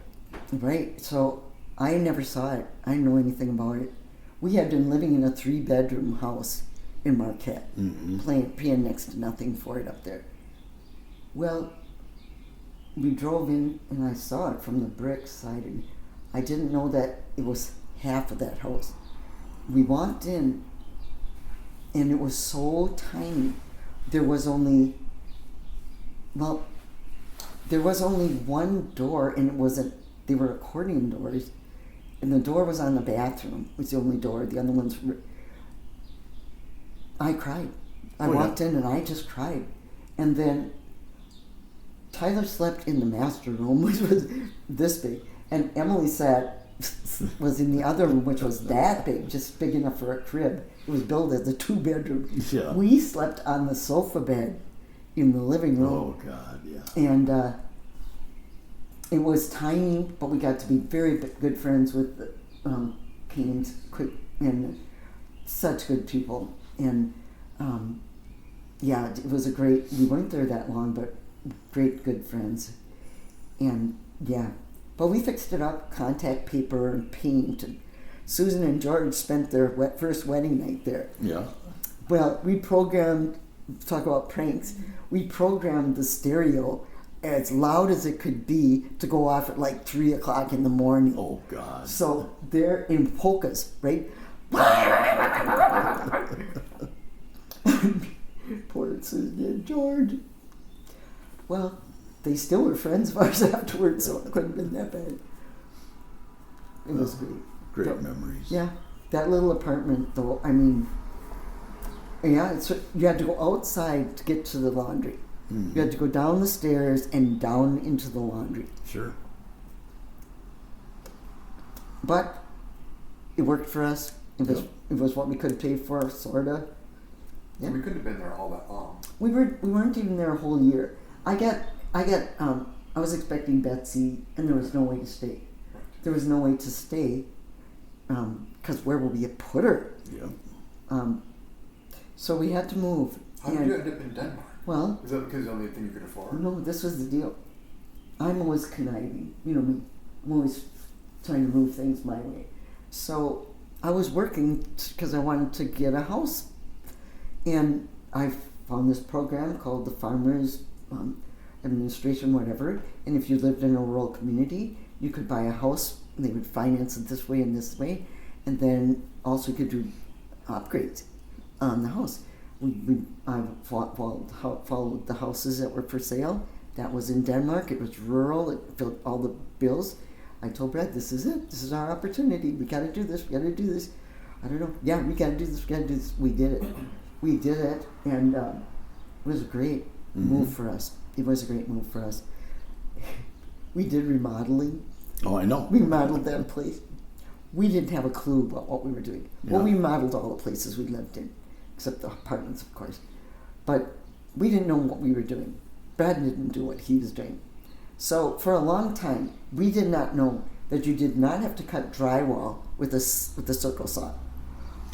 Right. So I never saw it. I didn't know anything about it. We had been living in a 3-bedroom house in Marquette, paying next to nothing for it up there. Well, we drove in and I saw it from the brick side, and I didn't know that it was half of that house. We walked in and it was so tiny. There was only one door, and they were accordion doors, and the door was on the bathroom. It was the only door. The other ones were... I cried. I walked in and I just cried. And then Tyler slept in the master room, which was this big, and Emily was in the other room, which was that big, just big enough for a crib. It was billed as a 2-bedroom. Yeah. We slept on the sofa bed in the living room. Oh, God, yeah. And it was tiny, but we got to be very good friends with the Canes, and such good people. And it was we weren't there that long, but great good friends. And but we fixed it up, contact paper and paint. And Susan and George spent their first wedding night there. Yeah. Well, talk about pranks, we programmed the stereo as loud as it could be to go off at like 3 o'clock in the morning. Oh, God. So they're in polkas, right? Poor Susan and George. Well, they still were friends of ours afterwards, so it couldn't have been that bad. It was great. Great memories. Yeah, that little apartment, though, I mean, you had to go outside to get to the laundry. Mm-hmm. You had to go down the stairs and down into the laundry. Sure. But it worked for us. It was what we could pay for, sorta. Yeah. We couldn't have been there all that long. We weren't even there a whole year. I was expecting Betsy, and there was no way to stay. Right. There was no way to stay, because where will we put her? Yeah. So we had to move. How did you end up in Denmark? Well, is that because the only thing you could afford? No, this was the deal. I'm always conniving. You know me. I'm always trying to move things my way. So I was working because I wanted to get a house. And I found this program called the Farmers Administration, whatever. And if you lived in a rural community, you could buy a house. And they would finance it this way and this way. And then also you could do upgrades on the house. I followed the houses that were for sale. That was in Denmark. It was rural. It filled all the bills. I told Brad, this is it. This is our opportunity. We got to do this. We got to do this. I don't know. Yeah, we got to do this. We got to do this. We did it. We did it, and it was a great move for us. It was a great move for us. We did remodeling. Oh, I know. We remodeled that place. We didn't have a clue about what we were doing. Yeah. Well, we remodeled all the places we lived in, except the apartments, of course. But we didn't know what we were doing. Brad didn't do what he was doing. So for a long time, we did not know that you did not have to cut drywall with a circle saw.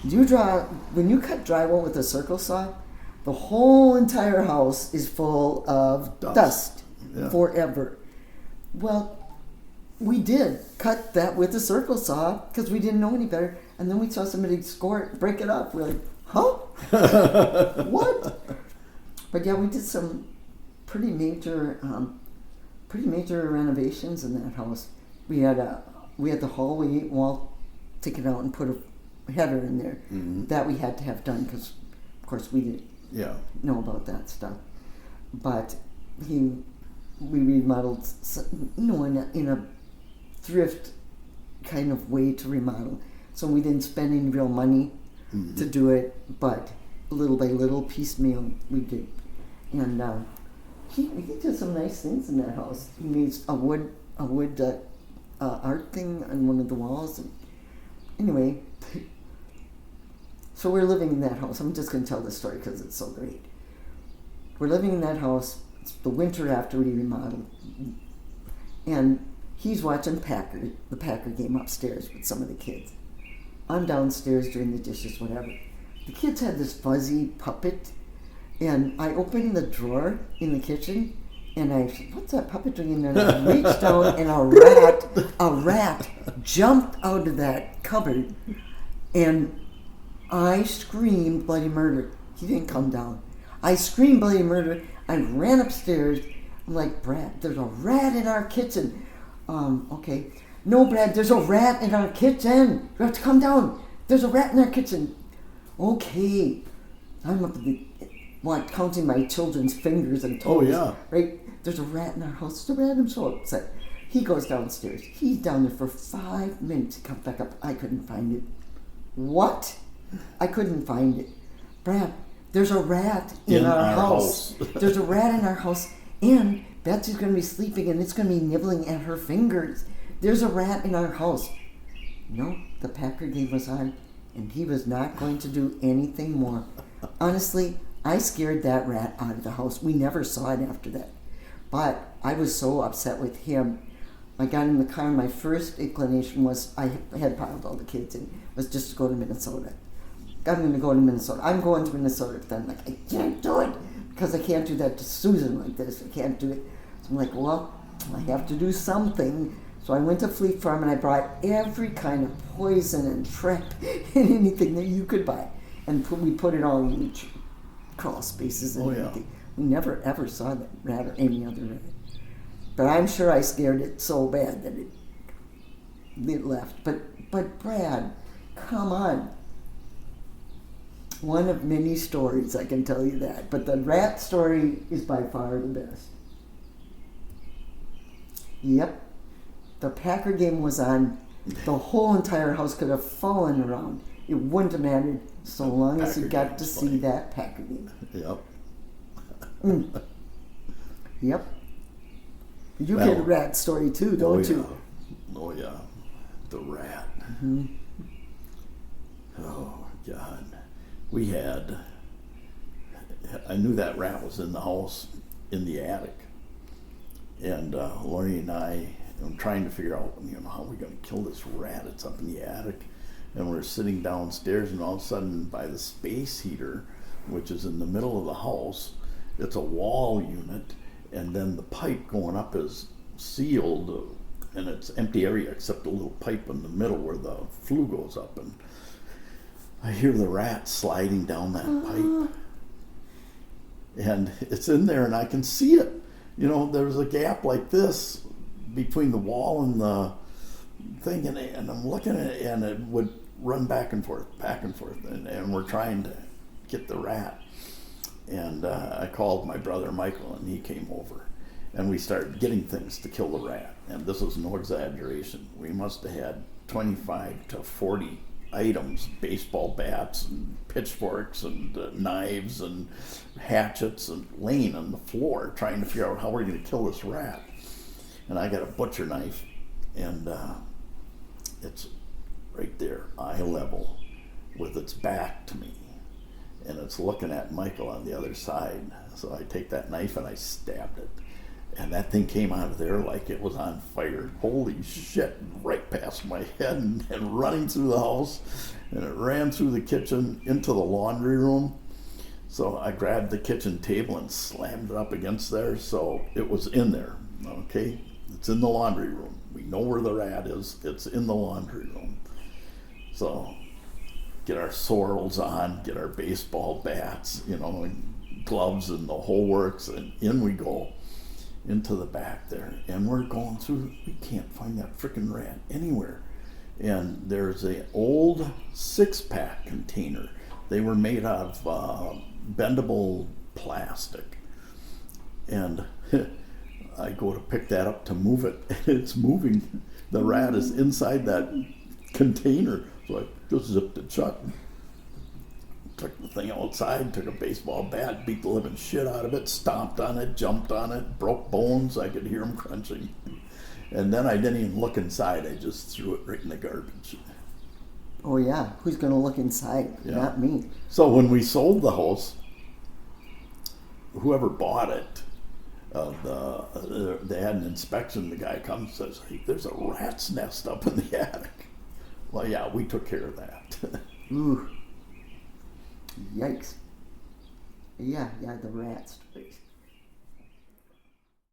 When you cut drywall with a circle saw, the whole entire house is full of dust forever. Well, we did cut that with a circle saw because we didn't know any better. And then we saw somebody break it up. We're like, huh? What? But yeah, we did some pretty major renovations in that house. We had the hallway wall taken out and put a header in there that we had to have done because, of course, we didn't know about that stuff. But we remodeled, in a thrift kind of way to remodel. So we didn't spend any real money to do it, but little by little, piecemeal, we did. And he did some nice things in that house. He made a wood a wood art thing on one of the walls. And anyway, so we're living in that house. I'm just going to tell this story because it's so great. We're living in that house. It's the winter after we remodeled. And he's watching the Packer game upstairs with some of the kids. I'm downstairs doing the dishes, whatever. The kids had this fuzzy puppet, and I opened the drawer in the kitchen, and I said, what's that puppet doing in there? And I reached down, and a rat jumped out of that cupboard, and I screamed bloody murder. He didn't come down. I screamed bloody murder. I ran upstairs. I'm like, Brad, there's a rat in our kitchen. Okay. No, Brad, there's a rat in our kitchen. You have to come down. There's a rat in our kitchen. Okay. I'm up to the, counting my children's fingers and toes. Oh, yeah. Right? There's a rat in our house. There's a rat. I'm so upset. He goes downstairs. He's down there for 5 minutes. He comes back up. I couldn't find it. What? I couldn't find it. Brad, there's a rat in our house. There's a rat in our house. And Betsy's going to be sleeping and it's going to be nibbling at her fingers. There's a rat in our house. No, the Packer game was on, and he was not going to do anything more. Honestly, I scared that rat out of the house. We never saw it after that. But I was so upset with him. I got in the car, and my first inclination was, I had piled all the kids in, was just to go to Minnesota. I'm going to go to Minnesota. I'm going to Minnesota. But I'm like, I can't do it, because I can't do that to Susan like this. I can't do it. So I'm like, well, I have to do something. So I went to Fleet Farm and I brought every kind of poison and trap and anything that you could buy. And we put it all in crawl spaces and everything. We never ever saw that rat or any other rat. But I'm sure I scared it so bad that it left. But Brad, come on. One of many stories, I can tell you that. But the rat story is by far the best. Yep. The Packer game was on. The whole entire house could have fallen around. It wouldn't have mattered so long as you got to see that Packer game. Yep. Yep. You get a rat story too, don't you? Oh, yeah. The rat. Mm-hmm. Oh, God. I knew that rat was in the house in the attic. And Lori and I were trying to figure out, how are we going to kill this rat? It's up in the attic. And we're sitting downstairs, and all of a sudden, by the space heater, which is in the middle of the house, it's a wall unit, and then the pipe going up is sealed, and it's empty area except a little pipe in the middle where the flue goes up. And I hear the rat sliding down that pipe. And it's in there, and I can see it. There's a gap like this between the wall and the thing, and I'm looking at it, and it would run back and forth, and we're trying to get the rat. And I called my brother Michael, and he came over, and we started getting things to kill the rat. And this is no exaggeration. We must have had 25 to 40 items, baseball bats and pitchforks and knives and hatchets, and laying on the floor trying to figure out how we're going to kill this rat. And I got a butcher knife, and it's right there, eye level, with its back to me, and it's looking at Michael on the other side. So I take that knife and I stabbed it, and that thing came out of there like it was on fire. Holy shit, right past my head, and running through the house, and it ran through the kitchen into the laundry room. So I grabbed the kitchen table and slammed it up against there, so it was in there. Okay, it's in the laundry room. We know where the rat is. It's in the laundry room. So get our sorrels on, get our baseball bats, and gloves and the whole works, and in we go into the back there. And we're going through, we can't find that frickin' rat anywhere. And there's an old 6-pack container. They were made out of bendable plastic. And I go to pick that up to move it. It's moving. The rat is inside that container. So I just zipped it shut. Took the thing outside, took a baseball bat, beat the living shit out of it, stomped on it, jumped on it, broke bones. I could hear him crunching. And then I didn't even look inside. I just threw it right in the garbage. Oh yeah, who's gonna look inside? Yeah. Not me. So when we sold the house, whoever bought it, they had an inspection. The guy comes and says, "Hey, there's a rat's nest up in the attic." Well, yeah, we took care of that. Ooh. Yikes. Yeah, the rats.